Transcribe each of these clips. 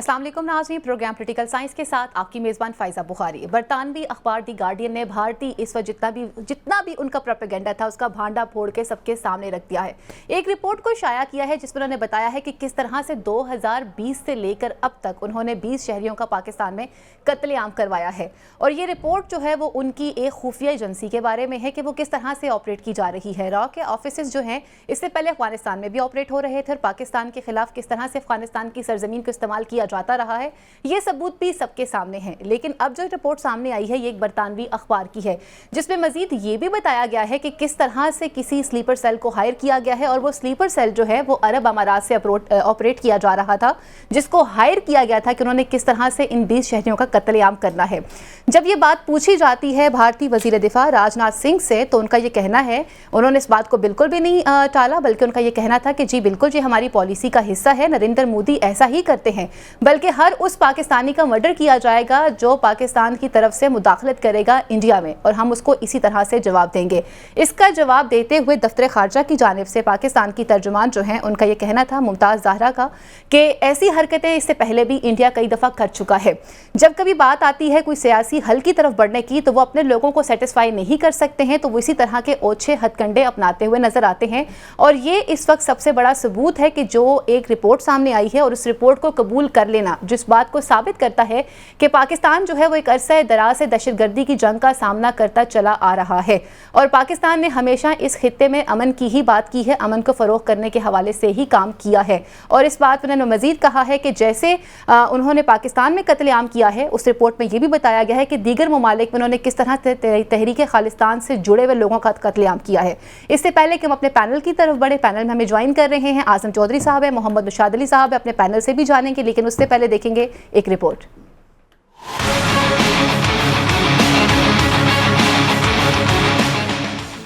अस्सलाम वालेकुम नाज़रीन, प्रोग्राम क्रिटिकल साइंस के साथ आपकी मेज़बान फ़ाइज़ा बुखारी। बरतानवी अखबार दी गार्डियन ने भारतीय इस वक्त जितना भी उनका प्रोपेगेंडा था उसका भांडा फोड़ के सबके सामने रख दिया है। एक रिपोर्ट को शाया किया है जिसमें उन्होंने बताया है कि किस तरह से 2020 से लेकर अब तक उन्होंने 20 शहरियों का पाकिस्तान में कत्लेआम करवाया है। और ये रिपोर्ट जो है वो उनकी एक खुफिया एजेंसी के बारे में है कि वो किस तरह से ऑपरेट की जा रही है। रॉ के ऑफिस जो हैं इससे पहले अफगानिस्तान में भी ऑपरेट हो रहे थे और पाकिस्तान के खिलाफ किस तरह से अफगानिस्तान की सरजमीन को इस्तेमाल किया जाता रहा है, ये सबूत भी सबके सामने हैं। लेकिन अब जो रिपोर्ट सामने आई है ये एक बरतानवी अखबार की है जिसमें मजीद ये भी बताया गया है कि किस तरह से किसी स्लीपर सेल को हायर किया गया है और वो स्लीपर सेल जो है वो अरब अमारात से ऑपरेट किया जा रहा था, जिसको हायर किया गया था कि उन्होंने किस तरह से इन 20 शहरियों का कत्लेआम करना है। जब ये बात पूछी जाती है भारतीय वजीर दिफा राजनाथ सिंह से तो उनका ये कहना है, उन्होंने इस बात को बिल्कुल भी नहीं टाला, बल्कि उनका ये कहना था कि जी बिल्कुल ये हमारी पॉलिसी का हिस्सा है, नरेंद्र मोदी ऐसा ही करते हैं, बल्कि हर उस पाकिस्तानी का मर्डर किया जाएगा जो पाकिस्तान की तरफ से मुदाखलत करेगा इंडिया में और हम उसको इसी तरह से जवाब देंगे। इसका जवाब देते हुए दफ्तर खारजा की जानिब से पाकिस्तान की तर्जुमान जो हैं उनका ये कहना था मुमताज़ ज़हरा का कि ऐसी हरकतें इससे पहले भी इंडिया कई दफ़ा कर चुका है। जब कभी बात आती है कोई सियासी हल की तरफ बढ़ने की तो वो अपने लोगों को सेटिस्फाई नहीं कर सकते हैं, तो वो इसी तरह के ओछे हथकंडे अपनाते हुए नजर आते हैं। और ये इस वक्त सबसे बड़ा सबूत है कि जो एक रिपोर्ट सामने आई है और उस रिपोर्ट को कबूल कर लेना जिस बात को साबित करता है कि पाकिस्तान जो है वो एक अरसा दराज से दहशतगर्दी की जंग का सामना करता चला आ रहा है और पाकिस्तान ने हमेशा इस खित्ते में अमन की ही बात की है, अमन को फरोग करने के हवाले से ही काम किया है। और इस बात पर उन्होंने मजीद कहा है कि जैसे उन्होंने पाकिस्तान में कत्लेआम किया है, उस रिपोर्ट में यह भी बताया गया है कि दीगर ममालिक में उन्होंने किस तरह तहरीक खालिस्तान से जुड़े हुए लोगों का कत्लेआम किया है। इससे पहले कि हम अपने पैनल की तरफ बढ़े, पैनल में हमें ज्वाइन कर रहे हैं आजम चौधरी साहब है, मोहम्मद मुशाद अली साहब है, अपने पैनल से भी जानेंगे, लेकिन उससे पहले देखेंगे एक रिपोर्ट।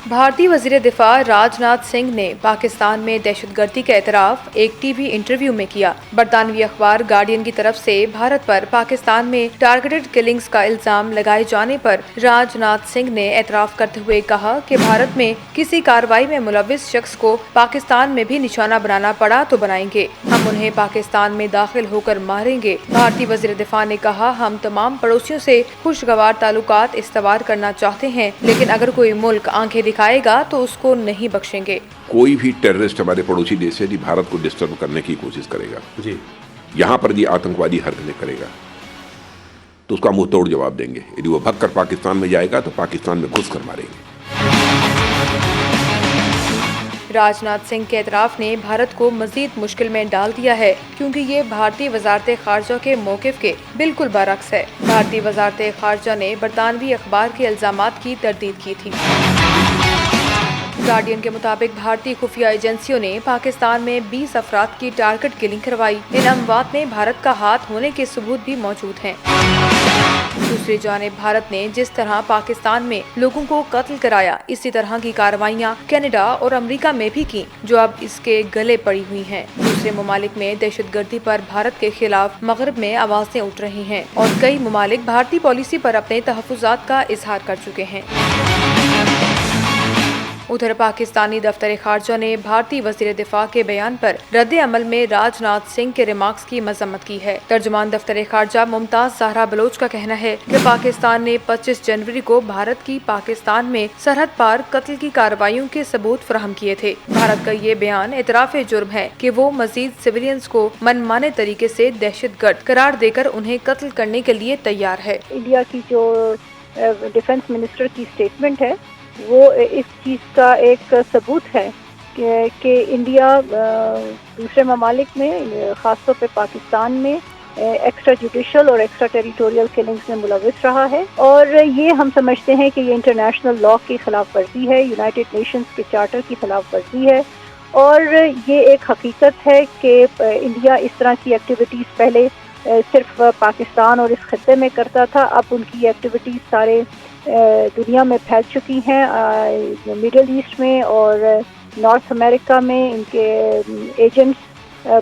भारतीय वज़ीर दिफा राजनाथ सिंह ने पाकिस्तान में दहशतगर्दी का एतराफ़ एक टीवी इंटरव्यू में किया। बरतानवी अखबार गार्डियन की तरफ से भारत पर पाकिस्तान में टारगेटेड किलिंग्स का इल्ज़ाम लगाए जाने पर राजनाथ सिंह ने एतराफ़ करते हुए कहा कि भारत में किसी कार्रवाई में मुलविस शख्स को पाकिस्तान में भी निशाना बनाना पड़ा तो बनाएंगे, हम उन्हें पाकिस्तान में दाखिल होकर मारेंगे। भारतीय वज़ीर दिफा ने कहा, हम तमाम पड़ोसियों से खुशगवार ताल्लुकात इस्तवार करना चाहते हैं, लेकिन अगर कोई मुल्क आंखें दिखाएगा तो उसको नहीं बख्शेंगे। कोई भी टेररिस्ट हमारे पड़ोसी देश से भारत को डिस्टर्ब करने की कोशिश करेगा जी, यहाँ पर ये आतंकवादी हरकतें करेगा तो उसका मुंह तोड़ जवाब देंगे। यदि वो भग कर पाकिस्तान में जाएगा तो पाकिस्तान में घुस कर मारेंगे। राजनाथ सिंह के एतराफ़ ने भारत को मजीद मुश्किल में डाल दिया है क्योंकि ये भारतीय वजारत खारजा के मौक़िफ़ के बिल्कुल बरअक्स है। भारतीय वजारत खारजा ने बरतानवी अखबार के इल्ज़ामात की तरदीद की थी। गार्डियन के मुताबिक भारतीय खुफिया एजेंसियों ने पाकिस्तान में 20 अफराद की टारगेट किलिंग करवाई। इन अमवात में भारत का हाथ होने के सबूत भी मौजूद हैं। दूसरी जानिब भारत ने जिस तरह पाकिस्तान में लोगों को कत्ल कराया, इसी तरह की कार्रवाइयाँ कनाडा और अमेरिका में भी की जो अब इसके गले पड़ी हुई हैं। दूसरे ममालिक में दहशतगर्दी पर भारत के खिलाफ मगरब में आवाजें उठ रही हैं और कई ममालिक भारतीय पॉलिसी पर अपने तहफ़्फ़ुज़ात का इजहार कर चुके हैं। उधर पाकिस्तानी दफ्तर खारजा ने भारतीय वज़ीर दिफा के बयान पर रद्द अमल में राजनाथ सिंह के रिमार्क्स की मजम्मत की है। तर्जुमान दफ्तर खारजा मुमताज़ ज़हरा बलोच का कहना है कि पाकिस्तान ने 25 जनवरी को भारत की पाकिस्तान में सरहद पार कत्ल की कार्रवाइयों के सबूत फराहम किए थे। भारत का ये बयान इतराफ़ जुर्म है कि वो मजीद सिविलियंस को मनमाने तरीके से दहशतगर्द करार देकर उन्हें कत्ल करने के लिए तैयार है। इंडिया की जो डिफेंस मिनिस्टर की स्टेटमेंट है वो इस चीज़ का एक सबूत है कि इंडिया दूसरे ममालिक में ख़ासतौर पे पाकिस्तान में एक्स्ट्रा जुडिशल और एक्स्ट्रा टेरिटोरियल किलिंग्स में मुलविस रहा है और ये हम समझते हैं कि ये इंटरनेशनल लॉ की खिलाफ वर्जी है, यूनाइटेड नेशंस के चार्टर की खिलाफ वर्जी है और ये एक हकीकत है कि इंडिया इस तरह की एक्टिविटीज़ पहले सिर्फ पाकिस्तान और इस खत्ते में करता था, अब उनकी एक्टिविटीज़ सारे दुनिया में फैल चुकी हैं। मिडल ईस्ट में और नॉर्थ अमेरिका में इनके एजेंट्स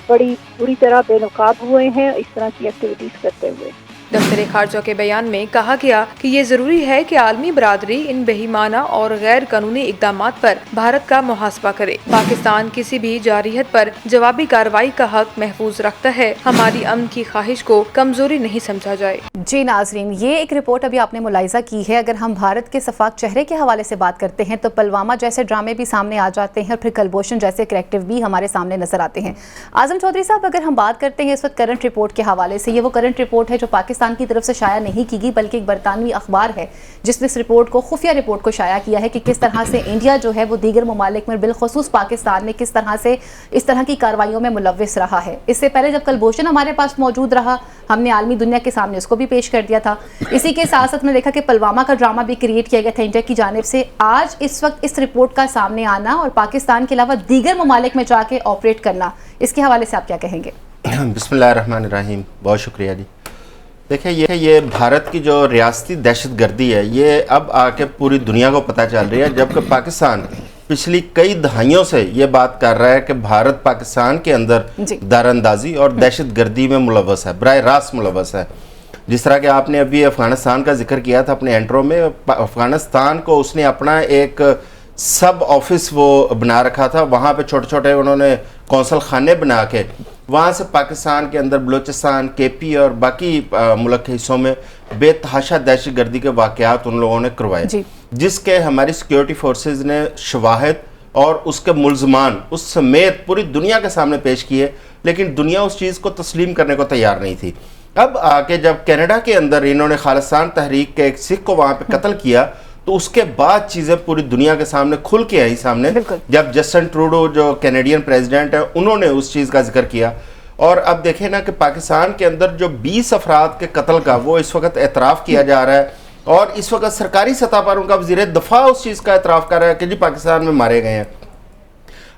बड़ी बुरी तरह बेनकाब हुए हैं इस तरह की एक्टिविटीज़ करते हुए। दफ्तर खारजा के बयान में कहा गया कि ये जरूरी है कि आलमी बरादरी इन बेईमाना और गैर कानूनी इकदाम पर भारत का मुहासबा करे। पाकिस्तान किसी भी जारहियत पर जवाबी कार्रवाई का हक महफूज रखता है। हमारी अमन की ख्वाहिश को कमजोरी नहीं समझा जाए। जी नाजरीन, ये एक रिपोर्ट अभी आपने मुलाहिजा की है। अगर हम भारत के सफाक चेहरे के हवाले से बात करते हैं तो पुलवामा जैसे ड्रामे भी सामने आ जाते हैं और फिर कलभूषण जैसे करेक्टिव भी हमारे सामने नजर आते हैं। आजम चौधरी साहब, अगर हम बात करते हैं इस वक्त करंट रिपोर्ट के हवाले से, ये वो करंट रिपोर्ट है जो पाकिस्तान की तरफ से शाया नहीं की गई, बल्कि एक बरतानवी अखबार है जिसने इस रिपोर्ट को, खुफिया रिपोर्ट को शाया किया है कि किस तरह से इंडिया जो है वो दीगर ममालिक में, बिलखुसूस पाकिस्तान में, किस तरह से इस तरह की कार्रवाइयों में मुलव्विस रहा है। इससे पहले जब कलभूषण हमारे पास मौजूद रहा, हमने आलमी दुनिया के सामने उसको भी पेश कर दिया था। इसी के साथ साथ में देखा कि पुलवामा का ड्रामा भी क्रिएट किया गया था इंडिया की जानिब से। आज इस वक्त इस रिपोर्ट का सामने आना और पाकिस्तान के अलावा दीगर ममालिक में जाके ऑपरेट करना, इसके हवाले से आप क्या कहेंगे? बिस्मिल्लाहिर्रहमानिर्रहीम, बहुत शुक्रिया जी। देखिए, ये भारत की जो रियासती दहशतगर्दी है, ये अब आके पूरी दुनिया को पता चल रही है, जबकि पाकिस्तान पिछली कई दहाइयों से ये बात कर रहा है कि भारत पाकिस्तान के अंदर दारंदाजी और दहशतगर्दी में मुलव्वस है, बराह रास्त मुलव्वस है। जिस तरह कि आपने अभी अफ़गानिस्तान का जिक्र किया था अपने इंट्रो में, अफ़गानिस्तान को उसने अपना एक सब ऑफिस वो बना रखा था, वहाँ पे छोटे छोटे उन्होंने कौंसल खाने बना के वहाँ से पाकिस्तान के अंदर बलूचिस्तान, केपी और बाकी मुल्क के हिस्सों में बेतहाशा दहशतगर्दी के वाक़यात उन लोगों ने करवाए, जिसके हमारी सिक्योरिटी फोर्सेस ने शवाहिद और उसके मुल्ज़मान उस समेत पूरी दुनिया के सामने पेश किए, लेकिन दुनिया उस चीज़ को तस्लीम करने को तैयार नहीं थी। अब आके जब कनाडा के अंदर इन्होंने खालिस्तान तहरीक के एक सिख को वहाँ पे कत्ल किया, तो उसके बाद चीज़ें पूरी दुनिया के सामने खुल के आई सामने, जब जस्टिन ट्रूडो जो कैनेडियन प्रेसिडेंट है उन्होंने उस चीज़ का जिक्र किया। और अब देखें ना कि पाकिस्तान के अंदर जो 20 अफराद के कत्ल का वो इस वक्त एतराफ़ किया जा रहा है, और इस वक्त सरकारी सतह पर उनका वज़ीर दफ़ा उस चीज़ का एतराफ़ कर रहा है कि जी पाकिस्तान में मारे गए हैं।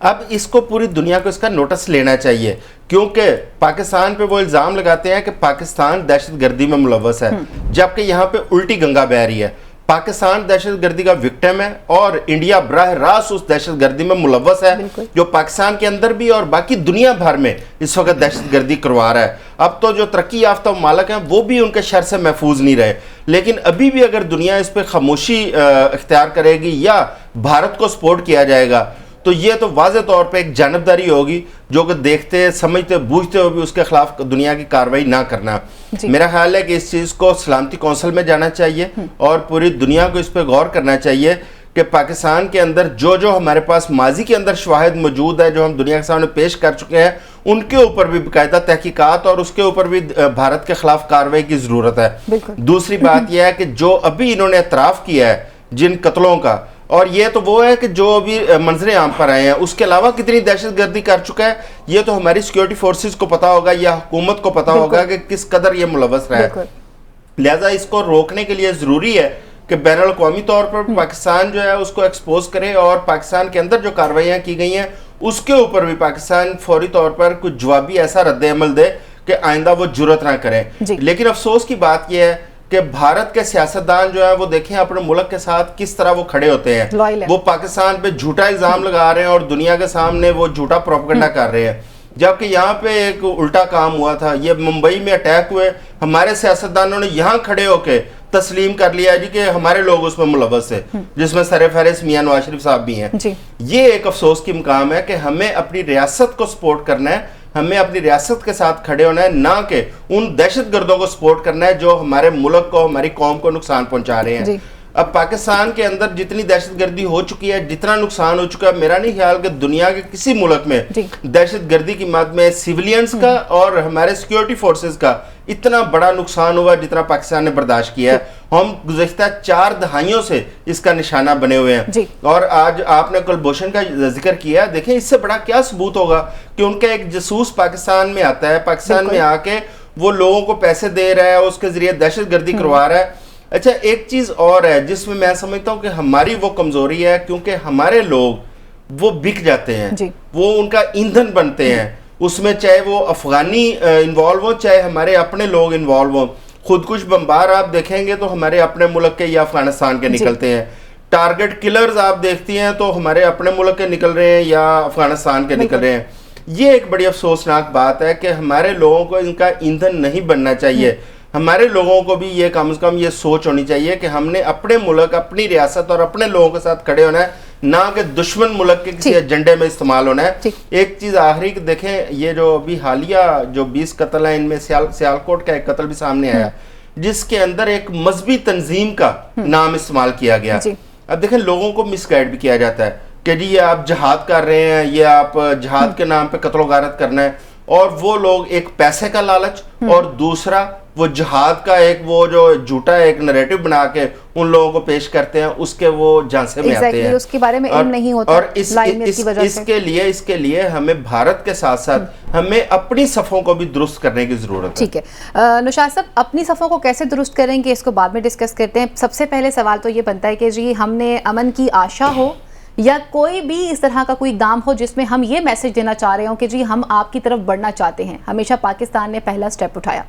अब इसको पूरी दुनिया को इसका नोटिस लेना चाहिए, क्योंकि पाकिस्तान पे वो इल्ज़ाम लगाते हैं कि पाकिस्तान दहशतगर्दी में मुलव्वस है, जबकि यहाँ पे उल्टी गंगा बह रही है। पाकिस्तान दहशतगर्दी का विक्टिम है और इंडिया बराह रास्त उस दहशतगर्दी में मुलव्वस है, जो पाकिस्तान के अंदर भी और बाकी दुनिया भर में इस वक्त दहशतगर्दी करवा रहा है। अब तो जो तरक्की याफ्ता मालिक हैं वो भी उनके शर से महफूज नहीं रहे, लेकिन अभी भी अगर दुनिया इस पर खामोशी इख्तियार करेगी या भारत को सपोर्ट किया जाएगा, तो ये तो वाज़े तौर पे एक जानबदारी होगी, जो कि देखते समझते बूझते हुए भी उसके खिलाफ दुनिया की कार्रवाई ना करना। मेरा ख्याल है कि इस चीज़ को सलामती कौंसिल में जाना चाहिए और पूरी दुनिया को इस पर गौर करना चाहिए कि पाकिस्तान के अंदर जो जो हमारे पास माजी के अंदर शवाहिद मौजूद है, जो हम दुनिया के सामने पेश कर चुके हैं, उनके ऊपर भी बाकायदा तहकीकात और उसके ऊपर भी भारत के खिलाफ कार्रवाई की ज़रूरत है। दूसरी बात यह है कि जो अभी इन्होंने एतराफ़ किया है जिन कत्लों का, और ये तो वो है कि जो अभी मंजरे आम पर आए हैं, उसके अलावा कितनी दहशतगर्दी कर चुका है ये तो हमारी सिक्योरिटी फोर्सेस को पता होगा या हुकूमत को पता होगा कि किस कदर ये मुलव्वस रहा है। लिहाजा इसको रोकने के लिए ज़रूरी है कि बैनुल अक़वामी तौर पर पाकिस्तान जो है उसको एक्सपोज करे, और पाकिस्तान के अंदर जो कार्रवाइयाँ की गई हैं उसके ऊपर भी पाकिस्तान फौरी तौर पर कुछ जवाबी ऐसा रद्द अमल दे कि आइंदा वो जुर्रत ना करें। लेकिन अफसोस की बात यह है कि भारत के सियासतदान जो है वो देखें अपने मुल्क के साथ किस तरह वो खड़े होते हैं। वो पाकिस्तान पे झूठा इल्ज़ाम लगा रहे हैं और दुनिया के सामने वो झूठा प्रोपेगेंडा कर रहे हैं, जबकि यहाँ पे एक उल्टा काम हुआ था। ये मुंबई में अटैक हुए, हमारे सियासतदानों ने यहाँ खड़े होके तस्लीम कर लिया जी कि हमारे लोग उसमें मुलव्वस है, जिसमें सरफहरिस्त मियां नवाज शरीफ साहब भी हैं। ये एक अफसोस की मुकाम है कि हमें अपनी रियासत को सपोर्ट करना है, हमें अपनी रियासत के साथ खड़े होना है, ना कि उन दहशतगर्दों को सपोर्ट करना है जो हमारे मुल्क को, हमारी कौम को नुकसान पहुंचा रहे हैं। अब पाकिस्तान के अंदर जितनी दहशतगर्दी हो चुकी है, जितना नुकसान हो चुका है, मेरा नहीं ख्याल कि दुनिया के किसी मुल्क में दहशतगर्दी की मद में सिविलियंस का और हमारे सिक्योरिटी फोर्सेस का इतना बड़ा नुकसान हुआ जितना पाकिस्तान ने बर्दाश्त किया है। हम गुज़श्ता 4 दहाइयों से इसका निशाना बने हुए हैं, और आज आपने कुलभूषण का जिक्र किया, देखें इससे बड़ा क्या सबूत होगा कि उनका एक जासूस पाकिस्तान में आता है, पाकिस्तान में आके वो लोगों को पैसे दे रहा है, उसके जरिए दहशतगर्दी करवा रहा है। अच्छा, एक चीज और है जिसमें मैं समझता हूँ कि हमारी वो कमजोरी है, क्योंकि हमारे लोग वो बिक जाते हैं, वो उनका ईंधन बनते हैं उसमें, चाहे वो अफगानी इन्वॉल्व हो चाहे हमारे अपने लोग इन्वॉल्व हो। खुदकुश बमबार आप देखेंगे तो हमारे अपने मुल्क के या अफगानिस्तान के निकलते हैं, टारगेट किलर्स आप देखती हैं तो हमारे अपने मुल्क के निकल रहे हैं या अफगानिस्तान के निकल रहे हैं। ये एक बड़ी अफसोसनाक बात है कि हमारे लोगों को इनका ईंधन नहीं बनना चाहिए। हमारे लोगों को भी ये कम से कम ये सोच होनी चाहिए कि हमने अपने मुल्क, अपनी रियासत और अपने लोगों के साथ खड़े होना है, ना कि दुश्मन मुल्क के किसी एजेंडे में इस्तेमाल होना है। एक चीज आखिरी कि देखें, ये जो अभी हालिया जो 20 कत्ल हैं, इनमें सियालकोट का एक कत्ल भी सामने आया जिसके अंदर एक मजहबी तंजीम का नाम इस्तेमाल किया गया। अब देखें, लोगों को मिसगाइड भी किया जाता है कि जी ये आप जिहाद कर रहे हैं, ये आप जिहाद के नाम पे कत्ल गारत करना है, और वो लोग एक पैसे का लालच और दूसरा वो जिहाद का एक वो जो झूठा एक नैरेटिव बना के उन लोगों को पेश करते हैं, उसके वो झांसे में आते हैं, उसके बारे में इल्म नहीं होता। और इसके लिए हमें भारत के साथ साथ हमें अपनी सफ़ों को भी दुरुस्त करने की जरूरत है। ठीक है नौशाद साहब, अपनी सफ़ों को कैसे दुरुस्त करेंगे इसको बाद में डिस्कस करते हैं। सबसे पहले सवाल तो ये बनता है कि जी हमने अमन की आशा हो या कोई भी इस तरह का कोई इक़दाम हो जिसमें हम ये मैसेज देना चाह रहे हो कि जी हम आपकी तरफ बढ़ना चाहते हैं। हमेशा पाकिस्तान ने पहला स्टेप उठाया,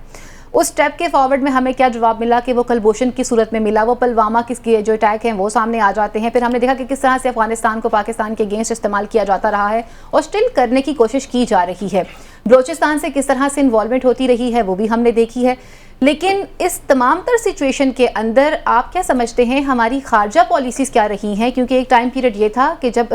उस स्टेप के फॉरवर्ड में हमें क्या जवाब मिला कि वो कलभूषण की सूरत में मिला, वो पुलवामा किसके जो अटैक हैं वो सामने आ जाते हैं। फिर हमने देखा कि किस तरह से अफगानिस्तान को पाकिस्तान के अगेंस्ट इस्तेमाल किया जाता रहा है और स्टिल करने की कोशिश की जा रही है। बलोचिस्तान से किस तरह से इन्वॉल्वमेंट होती रही है वो भी हमने देखी है। लेकिन इस तमाम तर सिचुएशन के अंदर आप क्या समझते हैं हमारी खारजा पॉलिसीज़ क्या रही हैं? क्योंकि एक टाइम पीरियड ये था कि जब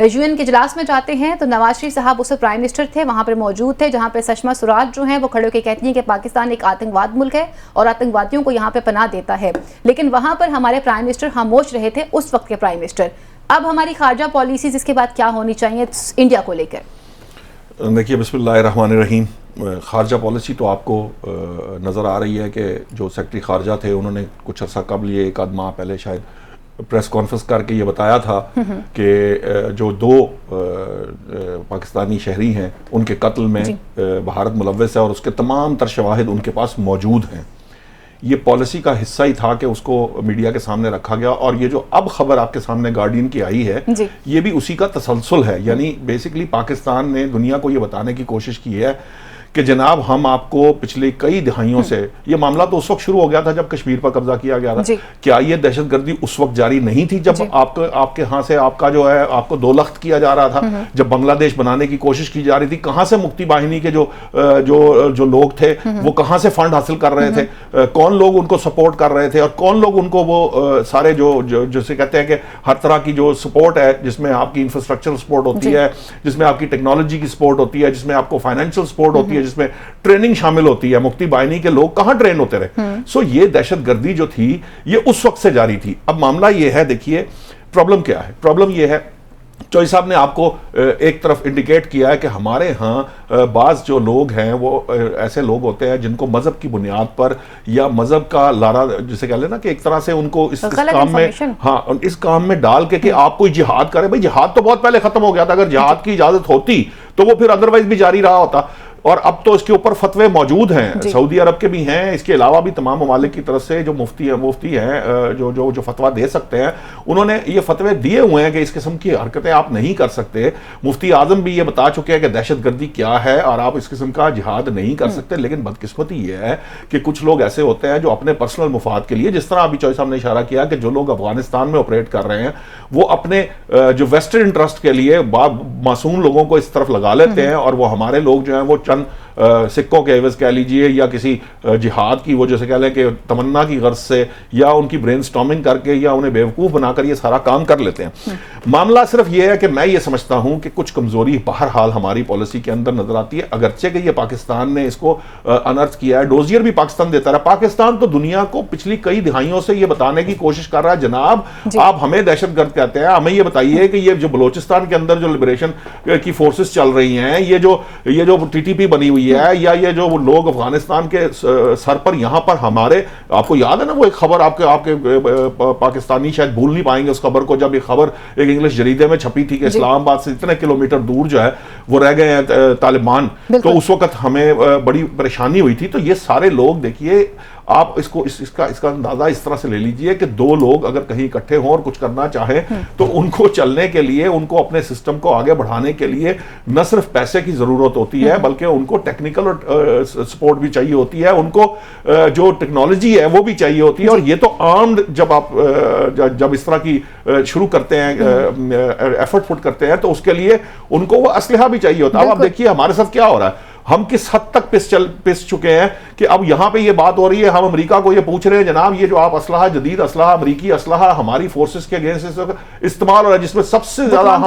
यूएन के इजलास में जाते हैं तो नवाज शरीफ साहब उस प्राइम मिनिस्टर थे, वहाँ पर मौजूद थे, जहाँ पे सुषमा स्वराज जो हैं वो खड़े होकर कहती हैं कि पाकिस्तान एक आतंकवाद मुल्क है और आतंकवादियों को यहाँ पे पनाह देता है। लेकिन वहाँ पर हमारे प्राइम मिनिस्टर खामोश रहे थे, उस वक्त के प्राइम मिनिस्टर। अब हमारी खारजा पॉलिसीज़ इसके बाद क्या होनी चाहिए इंडिया को लेकर? देखिए, बिस्मिल्लाहिर्रहमानिर्रहीम, खारजा पॉलिसी तो आपको नज़र आ रही है कि जो सेक्रेटरी खारजा थे उन्होंने कुछ अर्सा कबल, ये एक आध माह पहले शायद प्रेस कॉन्फ्रेंस करके ये बताया था कि जो 2 पाकिस्तानी शहरी हैं उनके कत्ल में भारत मुलव्वस है और उसके तमाम तर शवाहिद उनके पास मौजूद हैं। ये पॉलिसी का हिस्सा ही था कि उसको मीडिया के सामने रखा गया, और ये जो अब खबर आपके सामने गार्डियन की आई है ये भी उसी का तसलसल है। यानी बेसिकली पाकिस्तान ने दुनिया को ये बताने की कोशिश की है कि जनाब हम आपको पिछले कई दहाइयों से, ये मामला तो उस वक्त शुरू हो गया था जब कश्मीर पर कब्जा किया गया था, क्या ये दहशतगर्दी उस वक्त जारी नहीं थी जब आपके यहाँ से आपका जो है आपको 2 लख्त किया जा रहा था, जब बांग्लादेश बनाने की कोशिश की जा रही थी? कहाँ से मुक्ति बाहिनी के जो लोग थे वो कहाँ से फंड हासिल कर रहे थे, कौन लोग उनको सपोर्ट कर रहे थे और कौन लोग उनको वो सारे जो जैसे कहते हैं कि हर तरह की जो सपोर्ट है, जिसमें आपकी इंफ्रास्ट्रक्चर सपोर्ट होती है, जिसमें आपकी टेक्नोलॉजी की सपोर्ट होती है, जिसमें आपको फाइनेंशियल सपोर्ट होती है, जिसमें ट्रेनिंग शामिल होती है, मुक्ति बाहिनी के लोग कहां ट्रेन होते रहे। सो ये दहशतगर्दी जो थी ये उस वक्त से जारी थी। अब मामला ये है, देखिए प्रॉब्लम क्या है। प्रॉब्लम ये है, चौधरी साहब ने आपको एक तरफ इंडिकेट किया है कि हमारे यहाँ बाज जो लोग हैं वो ऐसे लोग होते हैं जिनको मजहब की बुनियाद पर या मजहब का लारा जिसे कह लेना कि एक तरह से उनको इस काम में, हाँ, इस काम में डाल के कि आप कोई जिहाद करें। भाई जिहाद तो बहुत पहले खत्म हो गया था, अगर जिहाद की इजाजत होती तो वो फिर अदरवाइज भी जारी रहा होता, और अब तो इसके ऊपर फतवे मौजूद हैं, सऊदी अरब के भी हैं, इसके अलावा भी तमाम ममालिक की तरफ से जो मुफ्ती हैं जो फतवा दे सकते हैं, उन्होंने ये फतवे दिए हुए हैं कि इस किस्म की हरकतें आप नहीं कर सकते। मुफ्ती आजम भी ये बता चुके हैं कि दहशतगर्दी क्या है और आप इस किस्म का जिहाद नहीं कर सकते। लेकिन बदकिस्मती ये है कि कुछ लोग ऐसे होते हैं जो अपने पर्सनल मुफाद के लिए, जिस तरह अभी चौधरी साहब ने इशारा किया कि जो लोग अफगानिस्तान में ऑपरेट कर रहे हैं वो अपने जो वेस्टर्न इंटरेस्ट के लिए मासूम लोगों को इस तरफ लगा लेते हैं, और वो हमारे लोग जो हैं वो सिक्कों के एवज कह लीजिए या किसी जिहाद की वो जैसे कह लें कि तमन्ना की गर्ज से या उनकी ब्रेनस्टॉर्मिंग करके या उन्हें बेवकूफ़ बनाकर ये सारा काम कर लेते हैं। मामला सिर्फ ये है कि मैं ये समझता हूं कि कुछ कमजोरी बहरहाल हमारी पॉलिसी के अंदर नजर आती है, अगरचे कि ये पाकिस्तान ने इसको अनर्थ किया है। डोजियर भी पाकिस्तान देता रहा। पाकिस्तान तो दुनिया को पिछली कई दिहाइयों से ये बताने की कोशिश कर रहा है, जनाब आप हमें दहशतगर्द कहते हैं, हमें ये बताइए कि ये जो बलोचिस्तान के अंदर जो लिबरेशन की फोर्सेस चल रही हैं, ये जो टीटीपी बनी हुई है, या ये जो लोग अफगानिस्तान के सर पर यहाँ पर हमारे, आपको याद है ना वो एक खबर आपके पाकिस्तानी शायद भूल नहीं पाएंगे उस खबर को, जब ये खबर एक इंग्लिश जरीदे में छपी थी कि इस्लामाबाद से इतने किलोमीटर दूर जो है वो रह गए हैं तालिबान, तो उस वक्त हमें बड़ी परेशानी हुई थी। तो ये सारे लोग देखिए, आप इसका अंदाजा इस तरह से ले लीजिए कि 2 लोग अगर कहीं इकट्ठे हों और कुछ करना चाहें तो उनको चलने के लिए, उनको अपने सिस्टम को आगे बढ़ाने के लिए न सिर्फ पैसे की जरूरत होती है बल्कि उनको टेक्निकल सपोर्ट भी चाहिए होती है, उनको जो टेक्नोलॉजी है वो भी चाहिए होती है। और ये तो आर्म्ड जब इस तरह की शुरू करते हैं, एफर्ट पुट करते हैं, तो उसके लिए उनको वो असलहा भी चाहिए होता है। अब आप देखिए हमारे साथ क्या हो रहा है, हम किस हद तक पिस चुके हैं कि अब यहां पे ये बात हो रही है, हम अमेरिका को ये पूछ रहे हैं जनाब ये जो आप असलहा, जदीद असलहा, अमेरिकी असलहा हमारी फोर्सेस के अगेंस्ट इस्तेमाल हो रहा है, जिसमें सबसे ज्यादा हम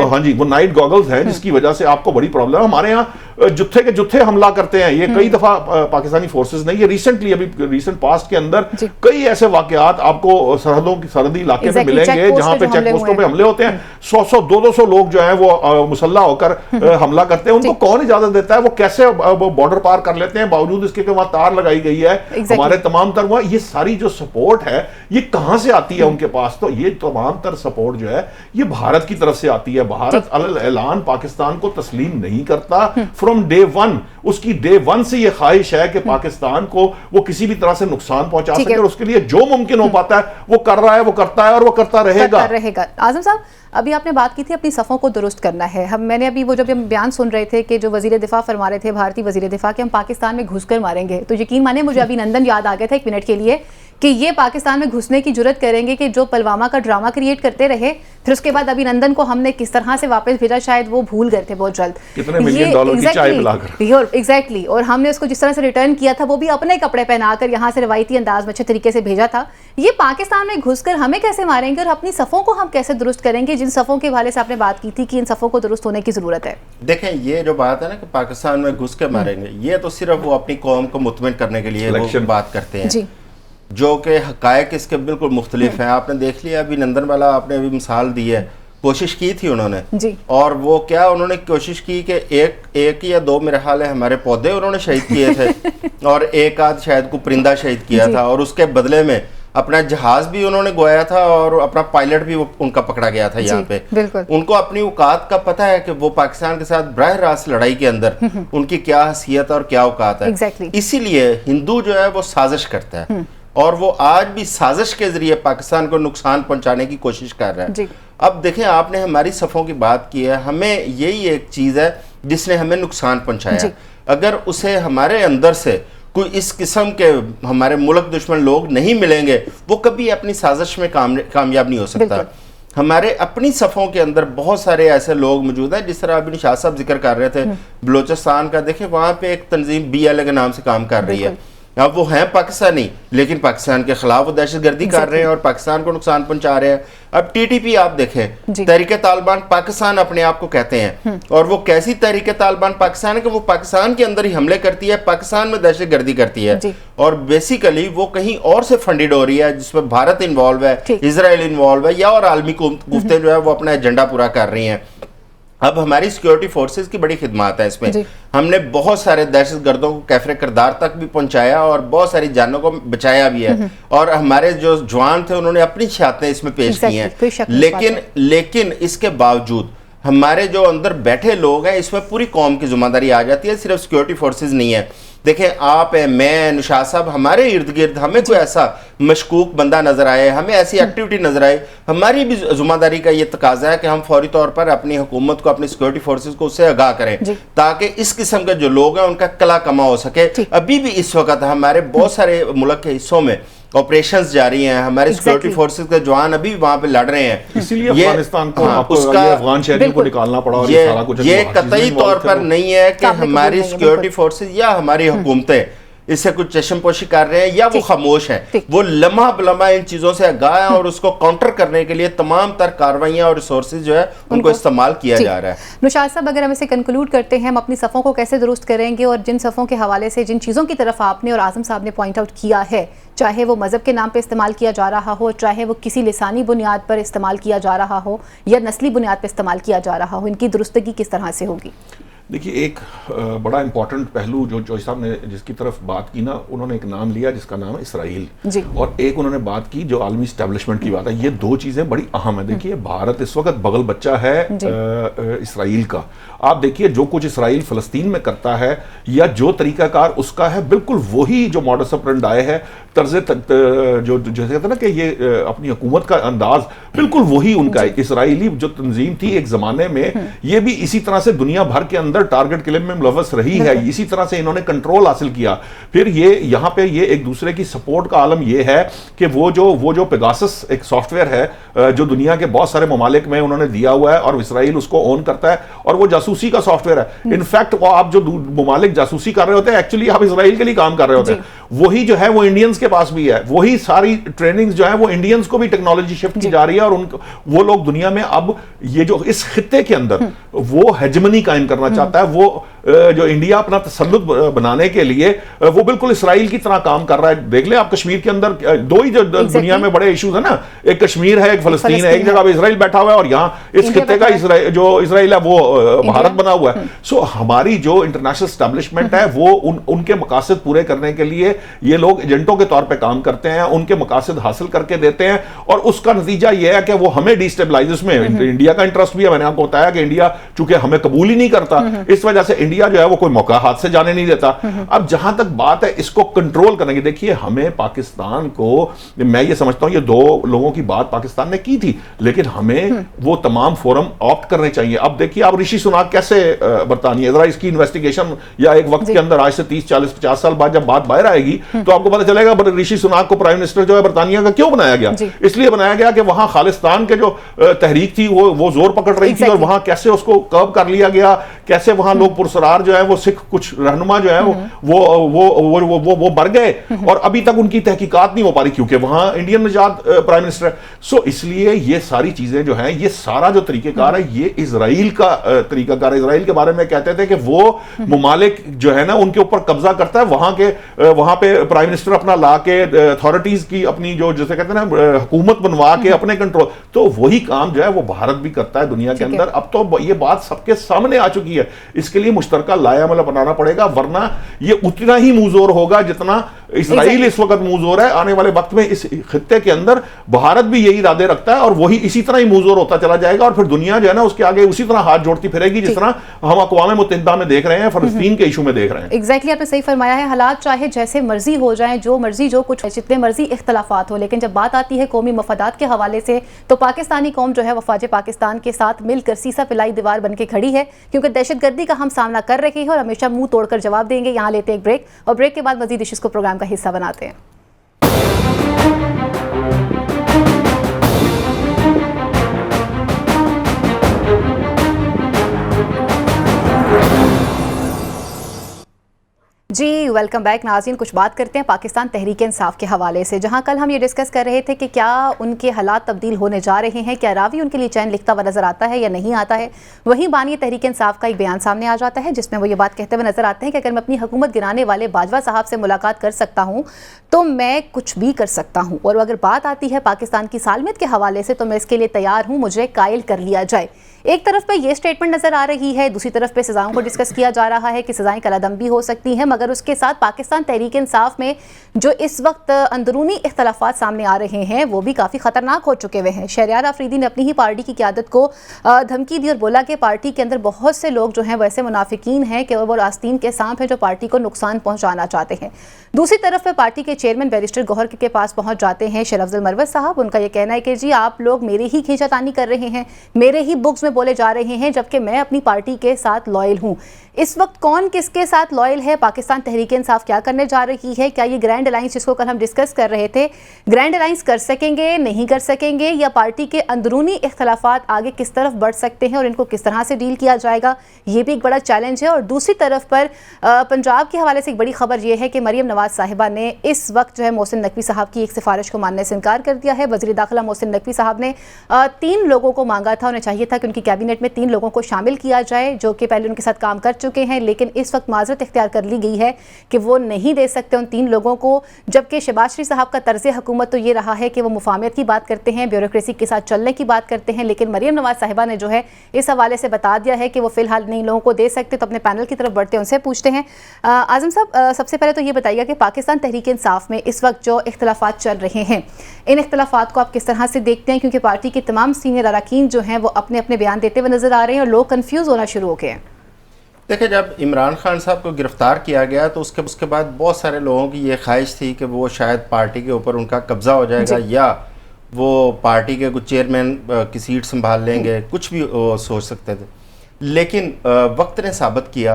हाँ जी वो नाइट गॉगल्स हैं, जिसकी वजह से आपको बड़ी प्रॉब्लम है। हमारे यहाँ जुत्थे के जुत्थे हमला करते हैं, ये कई दफा पाकिस्तानी फोर्सेस ने, ये रिसेंटली अभी रिसेंट पास्ट के अंदर कई ऐसे वाकयात आपको सरहदी इलाके में मिलेंगे जहां पे चेक पोस्टों पे हमले होते हैं, 100-100, 200 लोग जो हैं वो मुसल्ला होकर हमला करते हैं। उनको कौन इजाजत देता है? वो कैसे बॉर्डर पार कर लेते हैं, बावजूद इसके कि वहां तार लगाई गई है हमारे तमाम तर, वहां ये सारी जो सपोर्ट है ये कहां से आती है उनके पास? तो ये तमाम तर सपोर्ट जो है ये भारत की तरफ से आती है। भारत अल-ऐलान पाकिस्तान को तस्लीम नहीं करता फ्रॉम डे वन। उसकी डे वन से ये ख्वाहिश है कि पाकिस्तान को वो किसी भी तरह से नुकसान पहुंचा सके, और उसके लिए जो मुमकिन हो पाता है वो कर रहा है, वो करता है और वो करता रहेगा। आजम साहब, अभी आपने बात की थी अपनी सफ़ों को दुरुस्त करना है। मैंने अभी वो जब हम बयान सुन रहे थे कि जो वजीर दिफा फरमा रहे थे, भारतीय वजीर दिफा, कि हम पाकिस्तान में घुसकर मारेंगे, तो यकीन माने मुझे अभिनंदन याद आ गया था 1 मिनट के लिए कि ये पाकिस्तान में घुसने की जुर्रत करेंगे कि जो पुलवामा का ड्रामा क्रिएट करते रहे, फिर उसके बाद अभिनंदन को हमने किस तरह से वापस भेजा, शायद वो भूल गए थे बहुत जल्द। कितने मिलियन डॉलर की चाय पिलाकर। एग्जैक्टली, और हमने उसको जिस तरह से रिटर्न किया था वो भी अपने कपड़े पहनाकर यहाँ से रवायती अंदाज में अच्छे तरीके से भेजा था। ये पाकिस्तान में घुसकर हमें कैसे मारेंगे और अपनी सफ़ों को हम कैसे दुरुस्त करेंगे, जिन सफ़ों के हवाले से आपने बात की थी कि इन सफ़ों को दुरुस्त होने की ज़रूरत है? देखें, ये जो बात है ना कि पाकिस्तान में घुस के मारेंगे, ये तो सिर्फ वो अपनी कौम को मुतमिन करने के लिए वो बात करते हैं, जो कि हकायक इसके बिल्कुल मुख्तलिफ हैं। आपने देख लिया अभी नंदन वाला, आपने अभी मिसाल दी है, कोशिश की थी उन्होंने जी। और वो क्या उन्होंने कोशिश की कि एक या 2 मेरे ख्याल है हमारे पौधे उन्होंने शहीद किए थे और एक आध शायद को परिंदा शहीद किया था, और उसके बदले में अपना जहाज भी उन्होंने गोया था और अपना पायलट भी उनका पकड़ा गया था यहाँ पे। उनको अपनी औकात का पता है कि वो पाकिस्तान के साथ बराह रास्त लड़ाई के अंदर उनकी क्या हैसियत और क्या औकात है। इसीलिए हिंदू जो है वो साजिश करता है, और वो आज भी साजिश के जरिए पाकिस्तान को नुकसान पहुंचाने की कोशिश कर रहा है। अब देखें, आपने हमारी सफ़ों की बात की है, हमें यही एक चीज़ है जिसने हमें नुकसान पहुंचाया। अगर उसे हमारे अंदर से कोई इस किस्म के हमारे मुल्क दुश्मन लोग नहीं मिलेंगे, वो कभी अपनी साजिश में कामयाब नहीं हो सकता। हमारे अपनी सफ़ों के अंदर बहुत सारे ऐसे लोग मौजूद हैं, जिस तरह अभी निशात साहब जिक्र कर रहे थे बलोचिस्तान का। देखें, वहाँ पे एक तंजीम BLA के नाम से काम कर रही है। अब वो हैं पाकिस्तानी, लेकिन पाकिस्तान के खिलाफ वो दहशतगर्दी कर रहे हैं और पाकिस्तान को नुकसान पहुंचा रहे हैं। अब TTP आप देखें, तहरीक तालिबान पाकिस्तान अपने आप को कहते हैं, और वो कैसी तहरीक तालिबान पाकिस्तान है कि वो पाकिस्तान के अंदर ही हमले करती है, पाकिस्तान में दहशतगर्दी करती है, और बेसिकली वो कहीं और से फंडेड हो रही है, जिसमें भारत इन्वॉल्व है, इजराइल इन्वॉल्व है, या और आलमी कुफ्ते जो है वो अपना एजेंडा पूरा कर रही हैं। अब हमारी सिक्योरिटी फोर्सेस की बड़ी खिदमत है इसमें। हमने बहुत सारे दहशतगर्दों को कैफरे किरदार तक भी पहुंचाया और बहुत सारी जानों को बचाया भी है, और हमारे जो जवान थे उन्होंने अपनी शहादतें इसमें पेश की हैं। लेकिन इसके बावजूद हमारे जो अंदर बैठे लोग हैं, इसमें पूरी कौम की जिम्मेदारी आ जाती है, सिर्फ सिक्योरिटी फोर्सेज नहीं है। देखें, आप है, मैं, निशात साहब, हमारे इर्द गिर्द हमें कोई ऐसा मशकूक बंदा नजर आए, हमें ऐसी एक्टिविटी नजर आए, हमारी भी जिम्मेदारी का ये तकाजा है कि हम फौरी तौर पर अपनी हुकूमत को, अपनी सिक्योरिटी फोर्सेज को उससे आगाह करें, ताकि इस किस्म के जो लोग हैं उनका कला कमा हो सके। अभी भी इस वक्त हमारे बहुत सारे मुल्क के हिस्सों में ऑपरेशंस जारी हैं, हमारे सिक्योरिटी फोर्सेस के जवान अभी वहां पे लड़ रहे हैं, इसीलिए अफगानिस्तान को उसका अफगान शहरियों को निकालना पड़ा, और ये सारा कुछ ये कतई तौर पर नहीं है कि हमारी सिक्योरिटी फोर्सेस या हमारी हुकूमतें इससे कुछ चश्मपोशी कर रहे हैं या वो खामोश हैं। वो लम्हा बलम्हा इन चीजों से आगाह है, और उसको काउंटर करने के लिए तमाम तर कार्रवाइयां और रिसोर्सेज जो है उनको इस्तेमाल किया जा रहा है। निशात साहब, अगर हम इसे कंक्लूड करते हैं, हम अपनी सफ़ों को कैसे दुरुस्त करेंगे, और जिन सफ़ों के हवाले से जिन चीज़ों की तरफ आपने और आज़म साहब ने पॉइंट आउट किया है, चाहे वो मज़हब के नाम पर इस्तेमाल किया जा रहा हो, चाहे वो किसी लिसानी बुनियाद पर इस्तेमाल किया जा रहा हो, या नस्ली बुनियाद पर इस्तेमाल किया जा रहा हो, इनकी दुरुस्तगी किस तरह से होगी? देखिए, एक बड़ा इंपॉर्टेंट पहलू जो जॉय साहब ने जिसकी तरफ बात की ना, उन्होंने एक नाम लिया जिसका नाम है इसराइल, और एक उन्होंने बात की जो आलमी एस्टेब्लिशमेंट की बात है। ये 2 चीज़ें बड़ी अहम है। देखिए, भारत इस वक्त बगल बच्चा है इसराइल का। आप देखिए, जो कुछ इसराइल फ़लस्तीन में करता है, या जो तरीकाकार उसका है, बिल्कुल वही जो मॉडस ऑपरेंडी है तर्ज जो जैसे कहते हैं ना कि ये अपनी हुकूमत का अंदाज बिल्कुल वही उनका है। इसराइली जो तंजीम थी एक जमाने में, ये भी इसी तरह से दुनिया भर के अंदर टारगेट किलिंग में मुलव्वस रही है, इसी तरह से इन्होंने कंट्रोल हासिल किया। फिर ये यहाँ पे ये एक दूसरे की सपोर्ट का आलम ये है कि वो जो पेगासस एक सॉफ्टवेयर है जो दुनिया के बहुत सारे ममालिक में उन्होंने दिया हुआ है और इसराइल उसको ओन करता है, और वो जासूसी का सॉफ्टवेयर है। इनफैक्ट वो आप जो ममालिक जासूसी कर रहे होते हैं, एक्चुअली आप इसराइल के लिए काम कर रहे होते हैं। वही जो है वो इंडियंस के पास भी है, वही सारी ट्रेनिंग्स जो है वो इंडियंस को भी टेक्नोलॉजी शिफ्ट की जा रही है, और उनको वो लोग दुनिया में अब ये जो इस खित्ते के अंदर वो हेजमनी कायम करना चाहता है, वो जो इंडिया अपना तसल्लुत बनाने के लिए वो बिल्कुल इसराइल की तरह काम कर रहा है। देख ले आप कश्मीर के अंदर दो ही जो दुनिया में बड़े इश्यूज है ना, एक कश्मीर है, एक फलस्तीन है, एक जगह इसराइल बैठा हुआ है, और यहाँ इस खित्ते का जो इसराइल है वो भारत बना हुआ है। सो हमारी जो इंटरनेशनल एस्टेब्लिशमेंट है वो उनके मकासद पूरे करने के लिए ये लोग एजेंटों के तौर पे काम करते हैं, उनके मकासद हासिल करके देते हैं, और उसका नतीजा ये है कि वो हमें डिस्टेबलाइज, इसमें इंडिया का इंटरेस्ट भी है। मैंने आपको बताया कि इंडिया चूंकि हमें कबूल ही नहीं करता, इस वजह से इंडिया जो है वो कोई मौका हाथ से जाने नहीं देता। अब जहां तक बात है इसको कंट्रोल करने की, देखिए हमें पाकिस्तान को, मैं ये समझता हूं ये दो लोगों की बात पाकिस्तान ने की थी, लेकिन हमें वो तमाम फोरम ऑप्ट करने चाहिए। अब देखिए आप ऋषि सुनाक कैसे बरतानिया, जरा इसकी इन्वेस्टिगेशन या एक वक्त के अंदर आज से 30, 40, 50 साल बाद जब बात बाहर आएगी तो आपको पता चलेगा ऋषि सुनाक को प्राइम मिनिस्टर जो है बरतानिया का क्यों बनाया गया। इसलिए बनाया गया कि वहां खालिस्तान के जो तहरीक थी वो जोर पकड़ रही थी, और वहां कैसे उसको कर्ब कर लिया गया, कैसे वहां लोग पुरसरार जो है वो सिख कुछ रहनुमा जो है वो मर गए, और अभी तक उनकी तहकीकात नहीं हो पा रही क्योंकि वहां इंडियन निजात प्राइम मिनिस्टर है। सो इसलिए ये सारी चीजें जो है, ये सारा जो तरीकेकार है ये इजराइल का तरीकाकार है। इजराइल के बारे में कहते थे कि वो ममालिक जो है ना उनके ऊपर कब्जा करता है, वहां पे प्राइम मिनिस्टर अपना ला के अथॉरिटीज की अपनी जो जैसे कहते हैं ना हुकूमत बनवा के अपने कंट्रोल, तो वही काम जो है वो भारत भी करता है दुनिया के अंदर। अब तो ये बात सबके सामने आ चुकी है, इसके लिए मुश्तरका लायामल बनाना पड़ेगा, वरना ये उतना ही मुंहजोर होगा जितना इसराइल इस वक्त मुंहजोर है। आने वाले वक्त में इस खित्ते के अंदर भारत भी यही इरादे रखता है, और वही इसी तरह ही मुंहजोर होता चला जाएगा, और फिर दुनिया जो है ना उसके आगे उसी तरह हाथ जोड़ती फिरेगी जिस तरह हम अक़वाम मुत्तहिदा में देख रहे हैं, फलस्तीन के इशू में देख रहे हैं। एग्जैक्टली आपने सही फरमाया है। हालात चाहे जैसे मर्जी हो जाए, जो मर्जी जो कुछ जितने मर्जी इख्तलाफात हो, लेकिन जब बात आती है कौमी मफादात के हवाले से तो पाकिस्तानी कौम जो है वफाज पाकिस्तान के साथ मिलकर सीसा पिलाई दीवार बन के खड़ी है, क्योंकि दहशतगर्दी का हम सामना कर रहे हैं और हमेशा मुंह तोड़कर जवाब देंगे। यहाँ लेते हैं एक ब्रेक, और ब्रेक के बाद मजीद इश्यूज को प्रोग्राम का हिस्सा बनाते हैं। जी वेलकम बैक नाज़रीन। कुछ बात करते हैं पाकिस्तान तहरीक इंसाफ के हवाले से, जहां कल हम ये डिस्कस कर रहे थे कि क्या उनके हालात तब्दील होने जा रहे हैं, क्या रावी उनके लिए चैन लिखता हुआ नजर आता है या नहीं आता है। वहीं बानी तहरीक इंसाफ का एक बयान सामने आ जाता है जिसमें वो ये बात कहते हुए नजर आते हैं कि अगर मैं अपनी हुकूमत गिराने वाले बाजवा साहब से मुलाकात कर सकता हूँ तो मैं कुछ भी कर सकता हूँ, और अगर बात आती है पाकिस्तान की सालमियत के हवाले से तो मैं इसके लिए तैयार हूँ, मुझे कायल कर लिया जाए। एक तरफ पे ये स्टेटमेंट नजर आ रही है, दूसरी तरफ पे सजाओं को डिस्कस किया जा रहा है कि सजाएं कलादम भी हो सकती हैं, मगर उसके साथ पाकिस्तान तहरीक इंसाफ में जो इस वक्त अंदरूनी इख्तलाफात सामने आ रहे हैं वो भी काफ़ी ख़तरनाक हो चुके हुए हैं। शहरयार आफरीदी ने अपनी ही पार्टी की क़यादत को धमकी दी और बोला कि पार्टी के अंदर बहुत से लोग जो हैं वैसे मुनाफिकीन हैं कि वो आस्तीन के सांप हैं जो पार्टी को नुकसान पहुँचाना चाहते हैं। दूसरी तरफ पे पार्टी के चेयरमैन बैरिस्टर गौहर के पास पहुँच जाते हैं शेर अफजल मरवत साहब। उनका ये कहना है कि जी आप लोग मेरे ही खींचातानी कर रहे हैं, मेरे ही बुक्स में बोले जा रहे हैं, जबकि मैं अपनी पार्टी के साथ लॉयल हूँ। इस वक्त कौन किसके साथ लॉयल है, पाकिस्तान तहरीक इंसाफ क्या करने जा रही है, क्या ये ग्रैंड अलायंस जिसको कल हम डिस्कस कर रहे थे, ग्रैंड अलायंस कर सकेंगे नहीं कर सकेंगे, या पार्टी के अंदरूनी इख्तलाफात आगे किस तरफ बढ़ सकते हैं और इनको किस तरह से डील किया जाएगा, ये भी एक बड़ा चैलेंज है। और दूसरी तरफ पर पंजाब के हवाले से एक बड़ी खबर यह है कि मरियम नवाज साहिबा ने इस वक्त जो है मोहसिन नकवी साहब की एक सिफारिश को मानने से इनकार कर दिया है। वज़ीर दाखिला मोहसिन नकवी साहब ने 3 लोगों को मांगा था, उन्हें चाहिए था कि उनकी कैबिनेट में 3 लोगों को शामिल किया जाए जो कि पहले उनके साथ काम कर चुके हैं, लेकिन इस वक्त माजरत इख्तियार कर ली गई है कि वो नहीं दे सकते उन 3 लोगों को। जबकि शहबाज शरीफ साहब का तर्ज हुकूमत तो ये रहा है कि वो मुफाहमत की बात करते हैं, ब्यूरोक्रेसी के साथ चलने की बात करते हैं, लेकिन मरियम नवाज साहिबा ने जो है इस हवाले से बता दिया है कि वो फिलहाल नहीं लोगों को दे सकते। तो अपने पैनल की तरफ बढ़ते हैं, उनसे पूछते हैं। आजम साहब, सबसे पहले तो ये बताइएगा कि पाकिस्तान तहरीक इंसाफ में इस वक्त जो इख्तलाफात चल रहे हैं, इन इख्तलाफात को आप किस तरह से देखते हैं, क्योंकि पार्टी के तमाम सीनियर अरकान जो हैं वो अपने अपने बयान देते हुए नजर आ रहे हैं और लोग कन्फ्यूज होना शुरू हो गए हैं। देखिए, जब इमरान खान साहब को गिरफ्तार किया गया तो उसके बाद बहुत सारे लोगों की ये ख्वाहिश थी कि वो शायद पार्टी के ऊपर उनका कब्जा हो जाएगा या वो पार्टी के कुछ चेयरमैन की सीट संभाल लेंगे, कुछ भी सोच सकते थे। लेकिन वक्त ने साबित किया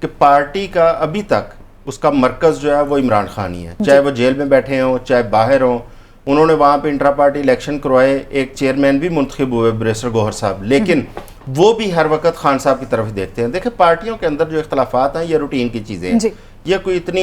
कि पार्टी का अभी तक उसका मरकज़ जो है वो इमरान खान ही है, चाहे वो जेल में बैठे हों चाहे बाहर हों। उन्होंने वहाँ पे इंट्रा पार्टी इलेक्शन करवाए, एक चेयरमैन भी मुंतखब हुए बैरिस्टर गौहर साहब, लेकिन वो भी हर वक्त खान साहब की तरफ ही देखते हैं। देखिए, पार्टियों के अंदर जो इख्तलाफात हैं ये रूटीन की चीज़ें हैं, ये कोई इतनी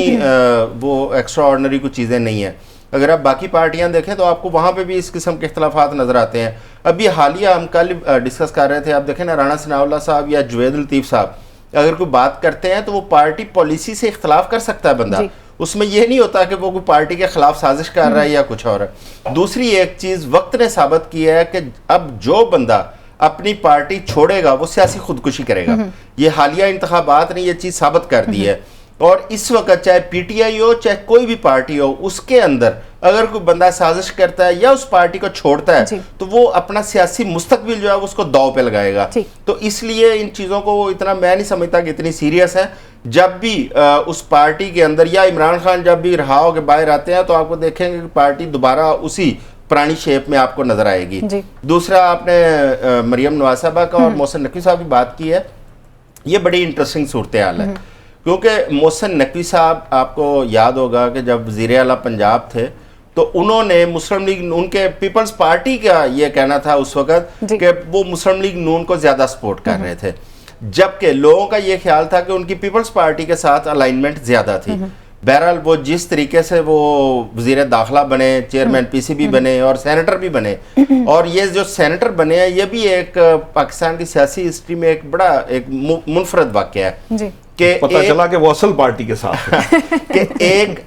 वो एक्स्ट्रा ऑर्डनरी कुछ चीज़ें नहीं है। अगर आप बाकी पार्टियां देखें तो आपको वहाँ पे भी इस किस्म के इख्तलाफात नज़र आते हैं। अभी हालिया हम कल डिस्कस कर रहे थे, आप देखें ना, राणा सनाउल्लाह साहब या जुवैद लतीफ़ साहब अगर कोई बात करते हैं तो वो पार्टी पॉलिसी से इख्तलाफ कर सकता है बंदा, उसमें यह नहीं होता कि वो कोई पार्टी के खिलाफ साजिश कर रहा है या कुछ और है। दूसरी एक चीज़ वक्त ने साबित किया है कि अब जो बंदा अपनी पार्टी छोड़ेगा वो सियासी खुदकुशी करेगा। ये हालिया इंतखाबात ने ये चीज़ साबित कर दी है। और इस वक्त चाहे पीटीआई हो चाहे कोई भी पार्टी हो, उसके अंदर अगर कोई बंदा साजिश करता है या उस पार्टी को छोड़ता है तो वो अपना सियासी मुस्तकबिल जो है उसको दाव पे लगाएगा। तो इसलिए इन चीज़ों को वो इतना, मैं नहीं समझता कि इतनी सीरियस है। जब भी उस पार्टी के अंदर या इमरान खान जब भी रहा हो के बाहर आते हैं तो आपको देखेंगे कि पार्टी दोबारा उसी पुरानी शेप में आपको नजर आएगी। दूसरा, आपने मरियम नवाज साहबा का और मोहसिन नकवी साहब की बात की है, ये बड़ी इंटरेस्टिंग सूरत हाल है, क्योंकि मोहसिन नकवी साहब, आपको याद होगा कि जब वज़ीर आला पंजाब थे तो उन्होंने मुस्लिम लीग, उनके पीपल्स पार्टी का ये कहना था उस वक्त कि वो मुस्लिम लीग नून को ज़्यादा सपोर्ट कर रहे थे, जबकि लोगों का ये ख्याल था कि उनकी पीपल्स पार्टी के साथ अलाइनमेंट ज़्यादा थी। बहरहाल वो जिस तरीके से वो वज़ीर दाखिला बने, चेयरमैन पीसीबी बने और सेनेटर भी बने, और ये जो सेनेटर बने हैं ये भी एक पाकिस्तान की सियासी हिस्ट्री में एक बड़ा एक मुनफरद वाक़या है कि पता चला कि वो असल पार्टी के साथ कि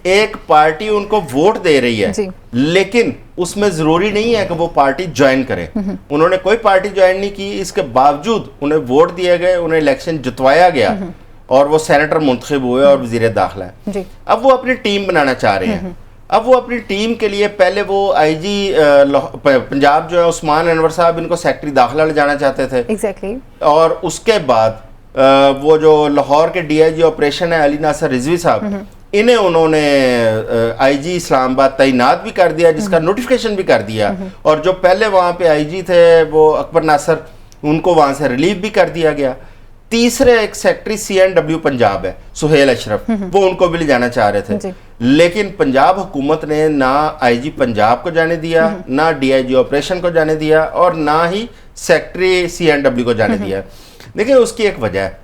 एक पार्टी उनको वोट दे रही है, लेकिन उसमें जरूरी नहीं है कि वो पार्टी ज्वाइन करे। उन्होंने कोई पार्टी ज्वाइन नहीं की, इसके बावजूद उन्हें वोट दिए गए, उन्हें इलेक्शन जितवाया गया और वो सेनेटर मुंतखब हुए और वज़ीर दाखिला है। अब वो अपनी टीम बनाना चाह रहे हैं। अब वो अपनी टीम के लिए पहले वो आईजी पंजाब जो है उस्मान अनवर साहब, इनको सेक्रेटरी दाखिला ले जाना चाहते थे। और उसके बाद वो जो लाहौर के डीआईजी ऑपरेशन है अली नासर रिजवी साहब, इन्हें उन्होंने आईजी इस्लामाबाद तैनात भी कर दिया, जिसका नोटिफिकेशन भी कर दिया। और जो पहले वहाँ पे आईजी थे वो अकबर नासर, उनको वहाँ से रिलीव भी कर दिया गया। तीसरे एक सेक्रेटरी CNW पंजाब है सुहेल अशरफ, वो उनको भी ले जाना चाह रहे थे, लेकिन पंजाब हुकूमत ने ना आईजी पंजाब को जाने दिया, ना डीआईजी ऑपरेशन को जाने दिया और ना ही सेक्रेटरी CNW को जाने दिया। देखिए, उसकी एक वजह है,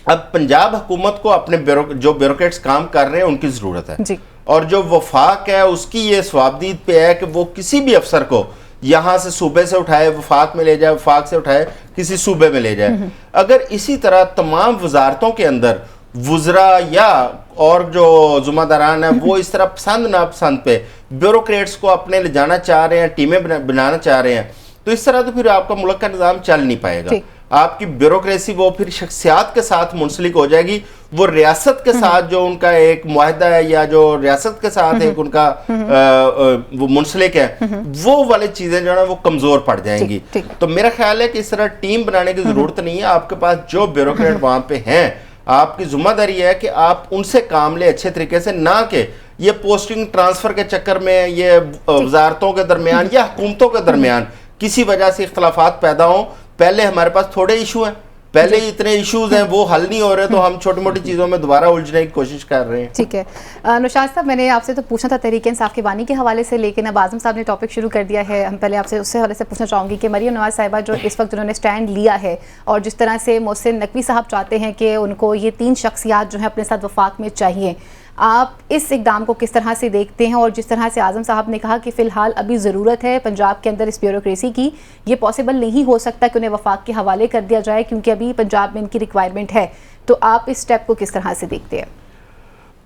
अब पंजाब हुकूमत को अपने जो ब्यूरोक्रेट्स काम कर रहे हैं उनकी ज़रूरत है, और जो वफाक है उसकी ये स्वाबदीद पे है कि वो किसी भी अफसर को यहाँ से सूबे से उठाए वफाक में ले जाए, वफाक से उठाए किसी सूबे में ले जाए। अगर इसी तरह तमाम वजारतों के अंदर वुज़रा या और जो जुम्मेदारान है वो इस तरह पसंद नापसंद पे ब्यूरोक्रेट्स को अपने ले जाना चाह रहे हैं, टीमें बनाना चाह रहे हैं, तो इस तरह तो फिर आपका मुल्क का निज़ाम चल नहीं पाएगा। आपकी ब्यूरोक्रेसी वो फिर शख्सियात के साथ मुंसलिक हो जाएगी, वो रियासत के साथ जो उनका एक मुआहदा है या जो रियासत के साथ एक उनका वो मुंसलिक है, वो वाली चीजें जो है वो कमजोर पड़ जाएंगी। तो मेरा ख्याल है कि इस तरह टीम बनाने की जरूरत नहीं है। आपके पास जो ब्यूरोक्रेट वहां पे हैं, आपकी जिम्मेदारी है कि आप उनसे काम ले अच्छे तरीके से, ना कि ये पोस्टिंग ट्रांसफर के चक्कर में ये वजारतों के दरमियान या हुकूमतों के दरमियान किसी वजह से इख्तलाफात पैदा हों। पहले हमारे पास थोड़े इशू हैं, पहले ही इतने इश्यूज हैं, वो हल नहीं हो रहे, तो हम छोटी मोटी चीज़ों में दोबारा उलझने की कोशिश कर रहे हैं। ठीक है नौशाद साहब, मैंने आपसे तो पूछना था तहरीक इंसाफ के बानी के हवाले से, लेकिन अब आज़म साहब ने टॉपिक शुरू कर दिया है। हम पहले आपसे उससे हवाले से पूछना चाहूँगी कि मरियम नवाज साहिबा जो इस वक्त उन्होंने स्टैंड लिया है और जिस तरह से मोहसिन नकवी साहब चाहते हैं कि उनको ये 3 शख्सियात जो हैं अपने साथ वफाक में चाहिए, आप इस इकदाम को किस तरह से देखते हैं? और जिस तरह से आज़म साहब ने कहा कि फ़िलहाल अभी ज़रूरत है पंजाब के अंदर इस ब्यूरोक्रेसी की, ये पॉसिबल नहीं हो सकता कि उन्हें वफाक के हवाले कर दिया जाए क्योंकि अभी पंजाब में इनकी रिक्वायरमेंट है, तो आप इस स्टेप को किस तरह से देखते हैं?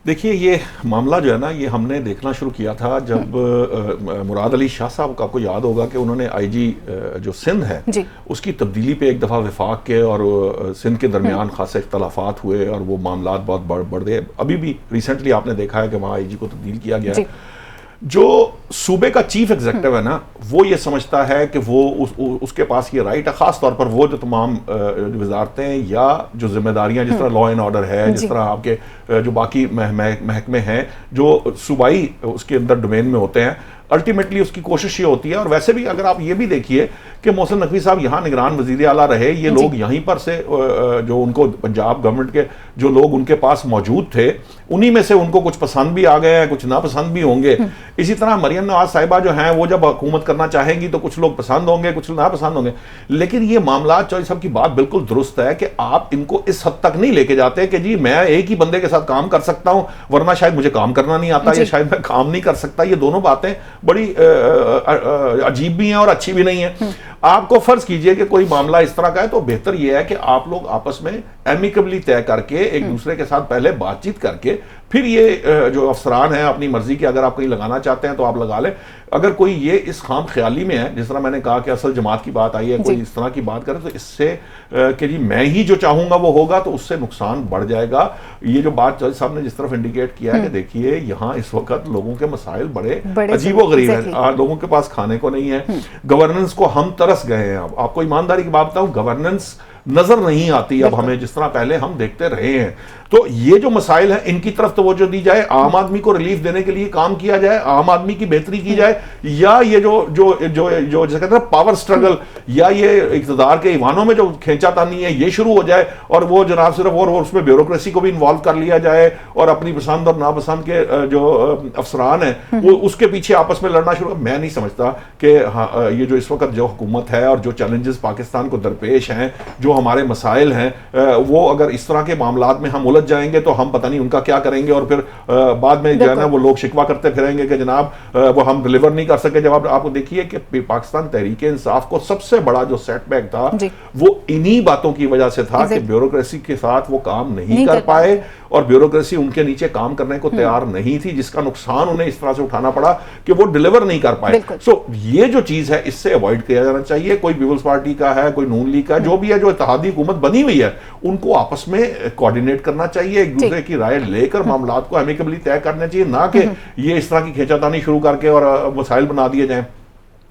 देखिए, ये मामला जो है ना, ये हमने देखना शुरू किया था जब मुराद अली शाह साहब का आपको याद होगा कि उन्होंने आईजी जो सिंध है उसकी तब्दीली पे एक दफ़ा वफाक के और सिंध के दरमियान खासे इख्तलाफात हुए और वो मामला बहुत बढ़ गए। अभी भी रिसेंटली आपने देखा है कि वहाँ आईजी को तब्दील किया गया। जो सूबे का चीफ एग्जीक्यूटिव है ना, वो ये समझता है कि वो उसके पास ये राइट है, खास तौर पर वो जो तमाम वजारतें या जो जिम्मेदारियां, जिस तरह लॉ एंड ऑर्डर है, जिस तरह आपके जो बाकी महकमे हैं जो सूबाई उसके अंदर डोमेन में होते हैं, अल्टीमेटली उसकी कोशिश ये होती है। और वैसे भी अगर आप ये भी देखिए कि मोहसिन नकवी साहब यहाँ निगरान वजीर आला रहे, ये लोग यहीं पर से जो उनको पंजाब गवर्नमेंट के जो लोग उनके पास मौजूद थे, उन्हीं में से उनको कुछ पसंद भी आ गए हैं, कुछ नापसंद भी होंगे। इसी तरह मरियम नवाज साहिबा जो हैं वो जब हुकूमत करना चाहेंगी तो कुछ लोग पसंद होंगे, कुछ नापसंद होंगे। लेकिन ये मामला चौधरी साहब की बात बिल्कुल दुरुस्त है कि आप इनको इस हद तक नहीं लेके जाते कि जी मैं एक ही बंदे के साथ काम कर सकता हूं, वरना शायद मुझे काम करना नहीं आता, या शायद मैं काम नहीं कर सकता। ये दोनों बातें बड़ी अजीब भी हैं और अच्छी भी नहीं है। आपको फर्ज कीजिए कि कोई मामला इस तरह का है, तो बेहतर यह है कि आप लोग आपस में एमिकेबली तय करके एक दूसरे के साथ पहले बातचीत करके फिर ये जो अफसरान हैं अपनी मर्जी के अगर आप कहीं लगाना चाहते हैं तो आप लगा लें। अगर कोई ये इस खाम ख्याली में है, जिस तरह मैंने कहा कि असल जमात की बात आई है, कोई इस तरह की बात करे तो इससे कि जी मैं ही जो चाहूंगा वो होगा, तो उससे नुकसान बढ़ जाएगा। ये जो बात जज साहब ने जिस तरफ इंडिकेट किया है कि देखिए यहाँ इस वक्त लोगों के मसाइल बड़े अजीबोगरीब हैं, लोगों के पास खाने को नहीं है, गवर्नेंस को हम तरस गए हैं। अब आपको ईमानदारी की बात बताऊं, गवर्नेंस नजर नहीं आती अब हमें जिस तरह पहले हम देखते रहे हैं। तो ये जो मसाइल हैं इनकी तरफ तवज्जो दी जाए, आम आदमी को रिलीफ देने के लिए काम किया जाए, आम आदमी की बेहतरी की जाए, या ये जो जो जो जो जैसे कहते हैं पावर स्ट्रगल या ये इक़्तिदार के ईवानों में जो खींचातानी है ये शुरू हो जाए, और वो जनाब सिर्फ और उसमें ब्यूरोक्रेसी को भी इन्वॉल्व कर लिया जाए, और अपनी पसंद और नापसंद के जो अफसरान हैं वो उसके पीछे आपस में लड़ना शुरू। मैं नहीं समझता कि हाँ ये जो इस वक्त जो हुकूमत है और जो चैलेंजेस पाकिस्तान को दरपेश हैं, जो हमारे मसाइल हैं, वो अगर इस तरह के मामलात में हम उलझ जाएंगे तो हम पता नहीं उनका क्या करेंगे, और फिर बाद में जो है ना वो लोग शिकवा करते फिरेंगे कि जनाब वो हम डिलीवर नहीं कर सके। जब आपको देखिए कि पाकिस्तान तहरीक इंसाफ को सबसे बड़ा जो सेटबैक था वो इन्हीं बातों की वजह से था कि ब्यूरोक्रेसी के साथ वो काम नहीं कर पाए, और ब्यूरोक्रेसी उनके नीचे काम करने को तैयार नहीं थी, जिसका नुकसान उन्हें इस तरह से उठाना पड़ा कि वो डिलीवर नहीं कर पाए। सो ये जो चीज है इससे अवॉइड किया जाना चाहिए। कोई पीपल्स पार्टी का है, कोई नून लीग का, जो भी है, जो इत्तेहादी हुकूमत बनी हुई है, उनको आपस में कोऑर्डिनेट करना चाहिए, एक दूसरे की राय लेकर मामलात को एमिकेबली तय करना चाहिए, ना कि ये इस तरह की खींचातानी शुरू करके और मसाइल बना दिए जाएं।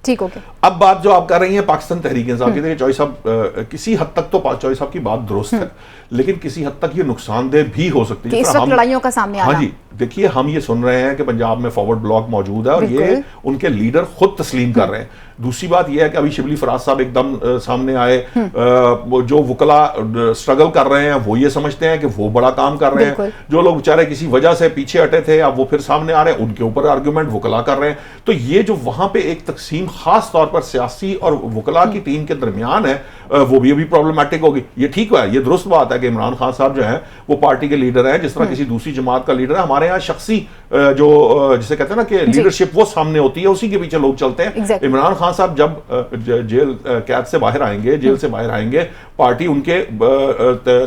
ठीक हो गया। अब बात जो आप कर रही हैं पाकिस्तान तहरीक इंसाफ की, देखिए चौधरी साहब किसी हद तक तो चौधरी साहब की बात दुरुस्त है, लेकिन किसी हद तक ये नुकसानदेह भी हो सकती है। इस वक्त लड़ाइयों का सामने हाँ जी, देखिए हम ये सुन रहे हैं कि पंजाब में फॉरवर्ड ब्लॉक मौजूद है और ये उनके लीडर खुद तस्लीम कर रहे हैं। दूसरी बात यह है कि अभी शिबली फराज साहब एकदम सामने आए, जो वकला स्ट्रगल कर रहे हैं वो ये समझते हैं कि वो बड़ा काम कर रहे हैं, जो लोग बेचारे किसी वजह से पीछे हटे थे अब वो फिर सामने आ रहे हैं, उनके ऊपर आर्गुमेंट वकला कर रहे हैं। तो ये जो वहां पे एक तकसीम खास तौर पर सियासी और वकला की टीम के दरमियान है, वो भी अभी प्रॉब्लमेटिक होगी। ये ठीक है, ये दुरुस्त बात है कि इमरान खान साहब जो है वो पार्टी के लीडर हैं, जिस तरह किसी दूसरी जमात का लीडर है। हमारे यहाँ शख्सी जो जिसे कहते हैं ना कि लीडरशिप वो सामने होती है, उसी के पीछे लोग चलते हैं। इमरान खान साहब जब जेल कैद से बाहर आएंगे, जेल से बाहर आएंगे, पार्टी उनके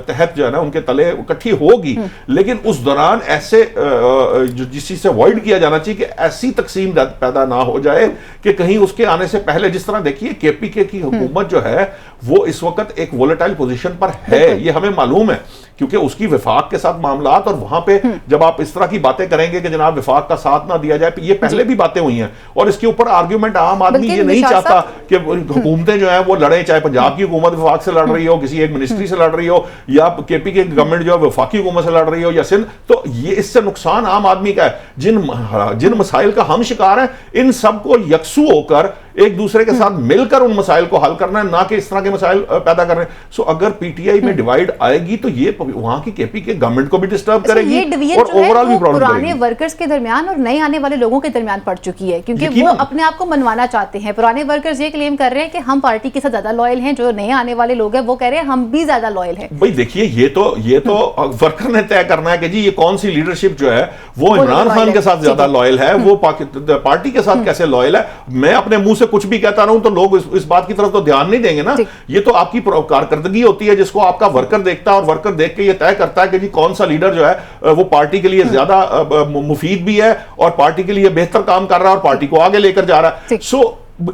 तहत जो है ना उनके तले इकट्ठी होगी, लेकिन उस दौरान ऐसे जिस चीज से अवॉइड किया जाना चाहिए कि ऐसी तकसीम पैदा ना हो जाए कि कहीं उसके आने से पहले, जिस तरह देखिए केपीके की हुकूमत जो है वो इस वक्त एक वोलेटाइल पोजीशन पर है, ये हमें मालूम है, क्योंकि उसकी विफाक के साथ मामलात, और वहां पे जब आप इस तरह की बातें करेंगे कि जनाब विफाक का साथ ना दिया जाए, ये पहले भी बातें हुई हैं, और इसके ऊपर आर्ग्यूमेंट आम आदमी ये नहीं चाहता कि हुकूमतें जो है वो लड़े, चाहे पंजाब की हुकूमत विफाक से लड़ रही हो, किसी एक मिनिस्ट्री से लड़ रही हो, या केपी के गवर्नमेंट जो है वफाकी हुकूमत से लड़ रही हो, या सिंध, तो ये इससे नुकसान आम आदमी का है। जिन मसाइल का हम शिकार हैं, इन सबको यकसू होकर एक दूसरे के साथ मिलकर उन मसाइल को हल करना है, ना कि इस तरह के मसाइल पैदा कर रहे हैं। सो अगर पीटीआई में डिवाइड आएगी तो ये वहां की केपी के गवर्नमेंट को भी डिस्टर्ब करेगी, और ओवरऑल भी प्रॉब्लम करेगी। पुराने वर्कर्स के दरमियान और नए आने वाले लोगों के दरमियान पड़ चुकी है, क्योंकि वो अपने आप को मनवाना चाहते हैं। पुराने वर्कर्स ये क्लेम कर रहे हैं कि हम पार्टी के साथ ज्यादा लॉयल हैं, जो नए आने वाले लोग हैं वो कह रहे हैं हम भी ज्यादा लॉयल हैं। भाई देखिए ये तो वर्कर ने तय करना है कि जी ये कौन सी लीडरशिप जो है वो इमरान खान के साथ ज्यादा लॉयल है, वो पार्टी के साथ कैसे लॉयल है। मैं अपने मुंह से कुछ भी कहता रहूं तो लोग इस बात की तरफ तो ध्यान नहीं देंगे ना। ये तो आपकी कारकर्दगी होती है जिसको आपका वर्कर देखता है, और वर्कर देख के ये तय करता है कि जी कौन सा लीडर जो है वो पार्टी के लिए ज्यादा मुफीद भी है और पार्टी के लिए बेहतर काम कर रहा है और पार्टी को आगे लेकर जा रहा है। सो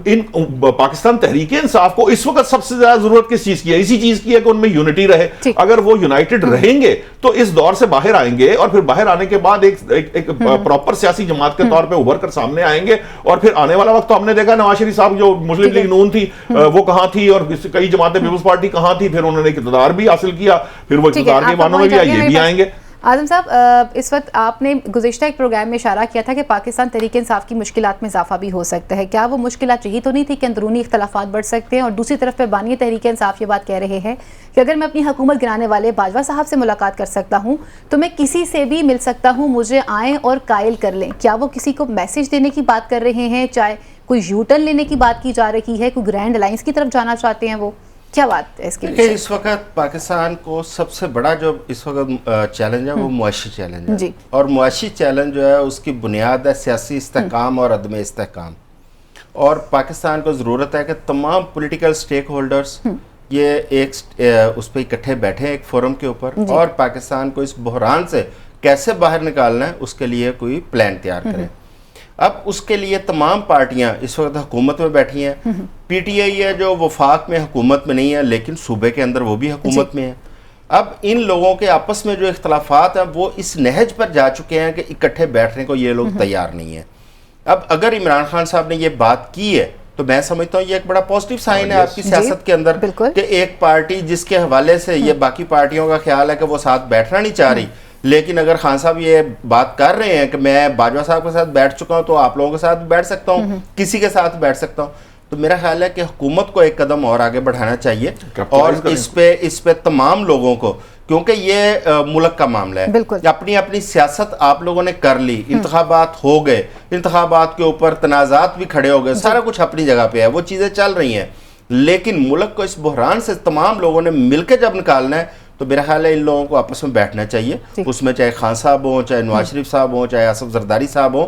इन पाकिस्तान तहरीक इंसाफ को इस वक्त सबसे ज्यादा जरूरत किस चीज की है? इसी चीज की है कि उनमें यूनिटी रहे। अगर वो यूनाइटेड रहेंगे तो इस दौर से बाहर आएंगे, और फिर बाहर आने के बाद एक प्रॉपर सियासी जमात के तौर पे उभर कर सामने आएंगे। और फिर आने वाला वक्त तो हमने देखा नवाज शरीफ साहब जो मुस्लिम लीग नून थी वो कहां थी, और कई जमातें पीपल्स पार्टी कहां थी, फिर उन्होंने इक़्तिदार भी हासिल किया, फिर वो इक़्तिदार के मानों में भी ये भी आएंगे। आजम साहब, इस वक्त आपने गुज़िश्ता एक प्रोग्राम में इशारा किया था कि पाकिस्तान तहरीक इंसाफ की मुश्किलात में इजाफा भी हो सकता है। क्या वो मुश्किलात यही तो नहीं थी कि अंदरूनी इख्तलाफात बढ़ सकते हैं? और दूसरी तरफ पे बानी तहरीक इंसाफ ये बात कह रहे हैं कि अगर मैं अपनी हुकूमत गिराने वाले बाजवा साहब से मुलाकात कर सकता हूँ तो मैं किसी से भी मिल सकता हूँ, मुझे आएँ और कायल कर लें। क्या वो किसी को मैसेज देने की बात कर रहे हैं? चाहे कोई यू टर्न लेने की बात की जा रही है, कोई ग्रैंड अलायंस की तरफ जाना चाहते हैं? वो क्या बात है इसके लिए? इस वक्त पाकिस्तान को सबसे बड़ा जो इस वक्त चैलेंज है वो मुआशी चैलेंज है जी। और मुआशी चैलेंज जो है उसकी बुनियाद है सियासी इस्तेहकाम और अदम इस्तेहकाम। और पाकिस्तान को ज़रूरत है कि तमाम पॉलिटिकल स्टेक होल्डर्स ये एक उस पर इकट्ठे बैठे एक फोरम के ऊपर, और पाकिस्तान को इस बहरान से कैसे बाहर निकालना है उसके लिए कोई प्लान तैयार करें। अब उसके लिए तमाम पार्टियां इस वक्त हुकूमत में बैठी हैं। पीटीआई है जो वफाक में हुकूमत में नहीं है लेकिन सूबे के अंदर वो भी हुकूमत में है। अब इन लोगों के आपस में जो इख्तलाफात हैं वो इस नहज पर जा चुके हैं कि इकट्ठे बैठने को ये लोग तैयार नहीं है। अब अगर इमरान खान साहब ने ये बात की है तो मैं समझता हूँ ये एक बड़ा पॉजिटिव साइन है आपकी सियासत के अंदर कि एक पार्टी जिसके हवाले से ये बाकी पार्टियों का ख्याल है कि वो साथ बैठना नहीं चाह रही, लेकिन अगर खान साहब ये बात कर रहे हैं कि मैं बाजवा साहब के साथ बैठ चुका हूं तो आप लोगों के साथ भी बैठ सकता हूं, किसी के साथ बैठ सकता हूं, तो मेरा ख्याल है कि हुकूमत को एक कदम और आगे बढ़ाना चाहिए और इस पे तमाम लोगों को, क्योंकि ये मुल्क का मामला है, अपनी अपनी सियासत आप लोगों ने कर ली, इंतखाबात हो गए, इंतखाबात के ऊपर तनाजात भी खड़े हो गए, सारा कुछ अपनी जगह पे है, वो चीज़ें चल रही हैं, लेकिन मुल्क को इस बहरान से तमाम लोगों ने मिलकर जब निकालना है तो मेरा ख्याल है इन लोगों को आपस में बैठना चाहिए। उसमें चाहे खान साहब हो, चाहे नवाज शरीफ साहब हो, चाहे आसफ जरदारी साहब हो,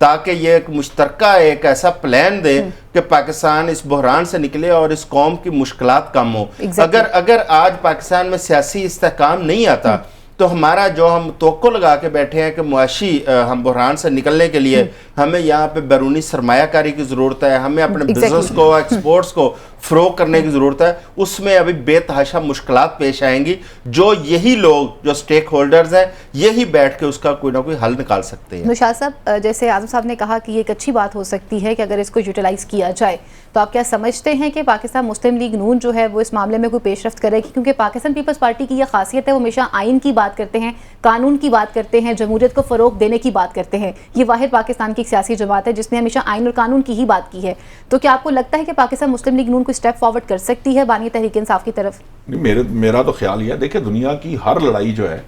ताकि ये एक मुश्तरका एक ऐसा प्लान दे कि पाकिस्तान इस बहरान से निकले और इस कौम की मुश्किलात कम हो। अगर आज पाकिस्तान में सियासी इस्तेहकाम नहीं आता तो हमारा जो हम तवक्को लगा के बैठे हैं कि मुआशी हम बहरान से निकलने के लिए हमें यहाँ पे बैरूनी सरमायाकारी की ज़रूरत है, हमें अपने बिजनेस को, एक्सपोर्ट्स को फ़रोग करने की ज़रूरत है, उसमें अभी बेतहाशा मुश्किलात पेश आएंगी जो यही लोग जो स्टेक होल्डर्स हैं यही बैठ के उसका कोई ना कोई हल निकाल सकते हैं। निशात साहब, जैसे आज़म साहब ने कहा कि ये एक अच्छी बात हो सकती है कि अगर इसको यूटिलाइज़ किया जाए, तो आप क्या समझते हैं कि पाकिस्तान मुस्लिम लीग नून जो है वो इस मामले में कोई पेशरफ्त करेगी? क्योंकि पाकिस्तान पीपल्स पार्टी की यह खासियत है, वो हमेशा आइन की बात करते हैं, कानून की बात करते हैं, जमहूरियत को फ़रोग देने की बात करते हैं। ये वाहिद पाकिस्तान की सियासी जमात है जिसने हमेशा आइन और कानून की ही बात की है। तो क्या आपको लगता है कि पाकिस्तान मुस्लिम लीग नून को स्टेप फॉरवर्ड कर सकती है बानी तहरीक इंसाफ की तरफ? मेरा तो ख्याल ये है, देखिए दुनिया की हर लड़ाई जो है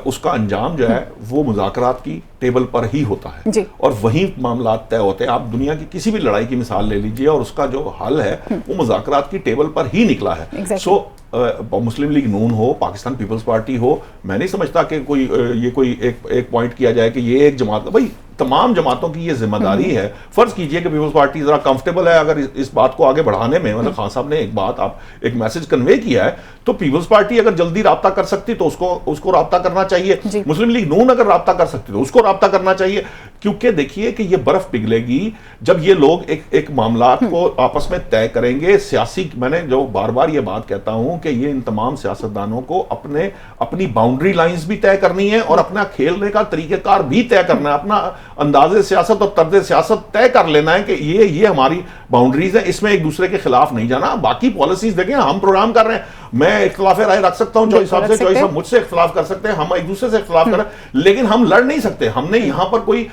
उसका अंजाम जो है वो मुज़ाकरात की टेबल पर ही होता है और वहीं मामला तय होते हैं। आप दुनिया की किसी भी लड़ाई की मिसाल ले लीजिए और उसका जो हल है वो मुज़ाकरात की टेबल पर ही निकला है। सो मुस्लिम लीग नून हो, पाकिस्तान पीपल्स पार्टी हो, मैं नहीं समझता कि कोई एक पॉइंट किया जाए कि ये एक जमात, भाई तमाम जमातों की ये जिम्मेदारी है। फर्ज कीजिए कि पीपल्स पार्टी जरा कंफर्टेबल है अगर इस बात को आगे बढ़ाने में, मतलब खान साहब ने एक मैसेज कन्वे किया है, तो पीपल्स पार्टी अगर जल्दी राब्ता कर सकती तो उसको राब्ता करना चाहिए। मुस्लिम लीग नून अगर राब्ता कर सकती तो उसको राब्ता करना चाहिए, क्योंकि देखिए कि ये बर्फ पिघलेगी जब ये लोग एक मामला को आपस में तय करेंगे। सियासी, मैंने जो बार बार ये बात कहता हूं कि ये इन तमाम सियासतदानों को अपनी बाउंड्री लाइंस भी तय करनी है और अपना खेलने का तरीकेकार भी तय करना है, अपना अंदाजे सियासत और तर्ज सियासत तय कर लेना है कि ये हमारी बाउंड्रीज है, इसमें एक दूसरे के खिलाफ नहीं जाना। बाकी पॉलिसीज देखें, हम प्रोग्राम कर रहे हैं, मैं इख्तिलाफ राय रख सकता हूं चॉइस साहब से, चॉइस साहब मुझसे इख्तिलाफ कर सकते हैं, हम एक दूसरे से इख्तिलाफ करें, लेकिन हम लड़ नहीं सकते। हमने यहां पर कोई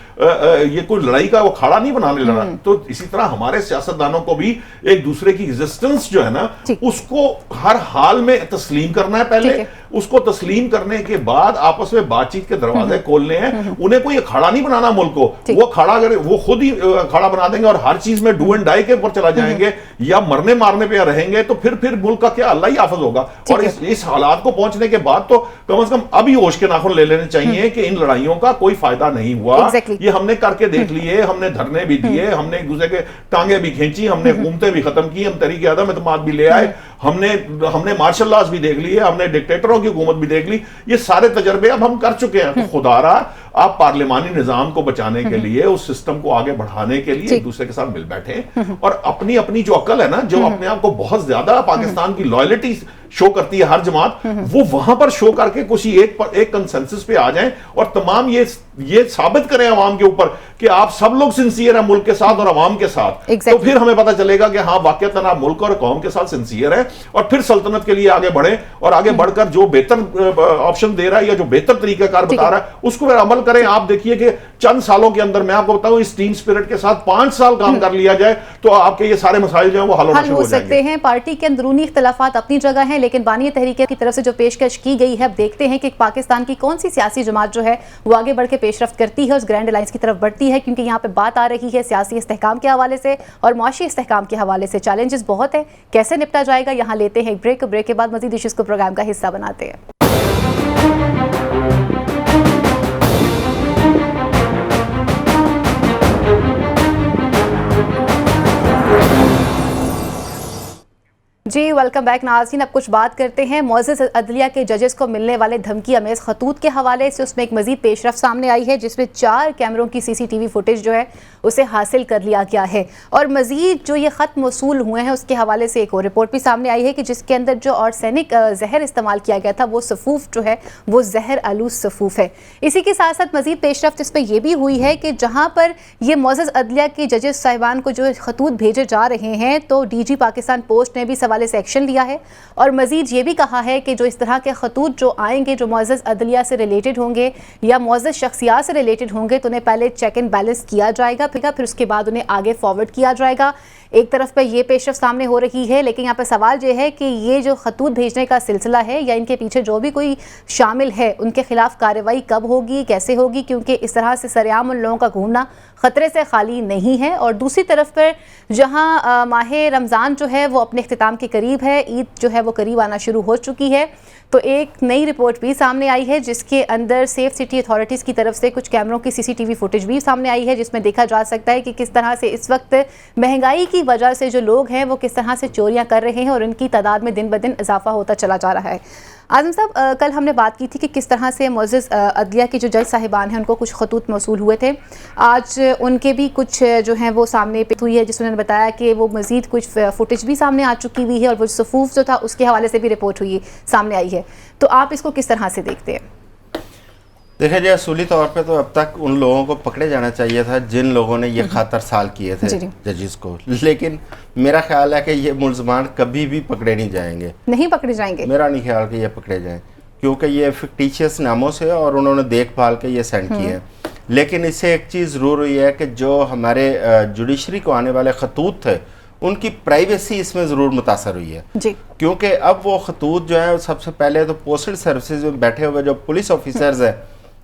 लड़ाई का वो अखाड़ा नहीं बनाने लड़ा। तो इसी तरह हमारे सियासतदानों को भी एक दूसरे की एग्जिस्टेंस जो है ना उसको हर हाल में तस्लीम करना है। पहले उसको तस्लीम करने के बाद आपस में बातचीत के दरवाजे खोलने हैं। उन्हें कोई अखाड़ा नहीं बनाना मुल्क को, वो अखाड़ा अगर वो खुद ही अखाड़ा बना देंगे और हर चीज में डू एंड डाई के ऊपर चला जाएंगे या मरने मारने पे रहेंगे तो फिर मुल्क का क्या अल्लाह ही हाफिज होगा। और इस हालात को पहुंचने के बाद तो कम से कम अभी होश के नाखून ले लेने चाहिए कि इन लड़ाइयों का कोई फायदा नहीं हुआ। ये हमने करके देख लिए, हमने धरने भी दिए, हमने एक दूसरे के टांगे भी खींची, हमने हुकूमतें भी खत्म की, हम तरीके आदम एतमाद भी ले आए, हमने मार्शल लॉज भी देख लिए, हमने डिक्टेटरों की हुकूमत भी देख ली। ये सारे तजर्बे अब हम कर चुके हैं। तो खुदारा आप पार्लिमानी निजाम को बचाने के लिए, उस सिस्टम को आगे बढ़ाने के लिए एक दूसरे के साथ मिल बैठे और अपनी अपनी जो अकल है ना, जो अपने आप को बहुत ज्यादा पाकिस्तान की लॉयल्टी शो करती है हर जमात, वो वहां पर शो करके कुछ एक कंसेंसस पे आ जाएं और तमाम ये साबित करें अवाम के ऊपर कि आप सब लोग सिंसियर हैं मुल्क के साथ और अवाम के साथ। तो फिर हमें पता चलेगा कि हाँ, वाकईतन आप मुल्क और कौम के साथ सिंसियर हैं और फिर सल्तनत के लिए आगे बढ़े और आगे बढ़कर जो बेहतर ऑप्शन दे रहा है या जो बेहतर तरीकाकार बता रहा है उसको फिर अमल करें। आप देखिए कि चंद सालों के अंदर, मैं आपको बताऊं, इस टीम स्पिरिट के साथ 5 साल काम कर लिया जाए तो आपके ये सारे मसाइल जो हैं वो हल हो सकते हैं। पार्टी के अंदरूनी इख्तलाफात अपनी जगह हैं, लेकिन बानी तहरीक की तरफ से जो पेशकश की गई है, अब देखते हैं कि पाकिस्तान की कौन सी सियासी जमात जो है वो आगे बढ़ के पेशरफ्त करती है, उस ग्रैंड अलायंस की तरफ बढ़ती है, क्योंकि यहाँ पे बात आ रही है सियासी इस्तेहकाम के हवाले से और मुआशी इस्तेहकाम के हवाले से। चैलेंजेस बहुत है, कैसे निपटा जाएगा। यहाँ लेते हैं एक ब्रेक के बाद मजीद इश्यूज को प्रोग्राम का हिस्सा बनाते हैं। जी वेलकम बैक नाज़रीन। अब कुछ बात करते हैं मुअज़्ज़ज़ अदलिया के जजेस को मिलने वाले धमकी अमेज़ खतूत के हवाले से। उसमें एक मज़ीद पेशरफ सामने आई है जिसमें 4 कैमरों की CCTV फुटेज जो है उसे हासिल कर लिया गया है और मज़ीद जो ये ख़त मौसूल हुए हैं उसके हवाले से एक और रिपोर्ट भी सामने आई है कि जिसके अंदर जो आर्सेनिक जहर इस्तेमाल किया गया था वो सफ़ूफ जो है वो जहर आलूद सफ़ूफ है। इसी के साथ साथ मज़ीद पेशरफ इस पर यह भी हुई है कि जहाँ पर ये मुअज़्ज़ज़ अदलिया के जजेस साहिबान को जो खतूत भेजे जा रहे हैं तो DG पाकिस्तान पोस्ट ने भी सवाल से एक्शन लिया है और मजीद ये भी कहा है कि जो इस तरह के खतूत जो आएंगे जो मुअज़्ज़ज़ अदलिया से रिलेटेड होंगे या मुअज़्ज़ज़ शख्सियात से रिलेटेड होंगे तो उन्हें पहले चेक एंड बैलेंस किया जाएगा, फिर उसके बाद उन्हें आगे फॉरवर्ड किया जाएगा। एक तरफ पर ये पेशरफ सामने हो रही है, लेकिन यहाँ पर सवाल ये है कि ये जो खतूत भेजने का सिलसिला है या इनके पीछे जो भी कोई शामिल है उनके खिलाफ कार्रवाई कब होगी, कैसे होगी, क्योंकि इस तरह से सरेआम उन लोगों का घूमना ख़तरे से खाली नहीं है। और दूसरी तरफ पर जहाँ माह रमज़ान जो है वो अपने इख्तिताम के करीब है, ईद जो है वो करीब आना शुरू हो चुकी है, तो एक नई रिपोर्ट भी सामने आई है जिसके अंदर सेफ सिटी अथॉरिटीज़ की तरफ से कुछ कैमरों की CCTV फुटेज भी सामने आई है जिसमें देखा जा सकता है कि किस तरह से इस वक्त महंगाई की वजह से जो लोग हैं वो किस तरह से चोरियां कर रहे हैं और उनकी तादाद में दिन ब दिन इजाफा होता चला जा रहा है। आज़म साहब, कल हमने बात की थी कि किस तरह से मुअज़्ज़ज़ अदलिया के जो जज साहिबान हैं उनको कुछ खतूत मौसूल हुए थे। आज उनके भी कुछ जो हैं वो सामने पे हुई है जिसमें उन्होंने बताया कि वो मज़ीद कुछ फुटेज भी सामने आ चुकी हुई है और वो सफ़ूफ जो था उसके हवाले से भी रिपोर्ट हुई सामने आई है। तो आप इसको किस तरह से देखते हैं? देखिए जी, असूली तौर पे तो अब तक उन लोगों को पकड़े जाना चाहिए था जिन लोगों ने ये खातर साल किए थे जजिस को, लेकिन मेरा ख्याल है कि ये मुल्ज़मान कभी भी पकड़े नहीं जाएंगे। नहीं पकड़े जाएंगे? मेरा नहीं ख्याल कि ये पकड़े जाएं, क्योंकि ये फिक्टिशियस नामों से और उन्होंने देखभाल के ये सेंड किए हैं। लेकिन इससे एक चीज़ ज़रूर हुई है कि जो हमारे जुडिशरी को आने वाले खतूत थे उनकी प्राइवेसी इसमें ज़रूर मुतासर हुई है जी, क्योंकि अब वो खतूत जो है सबसे पहले तो पोस्टल सर्विसेज में बैठे हुए जो पुलिस ऑफिसर्स हैं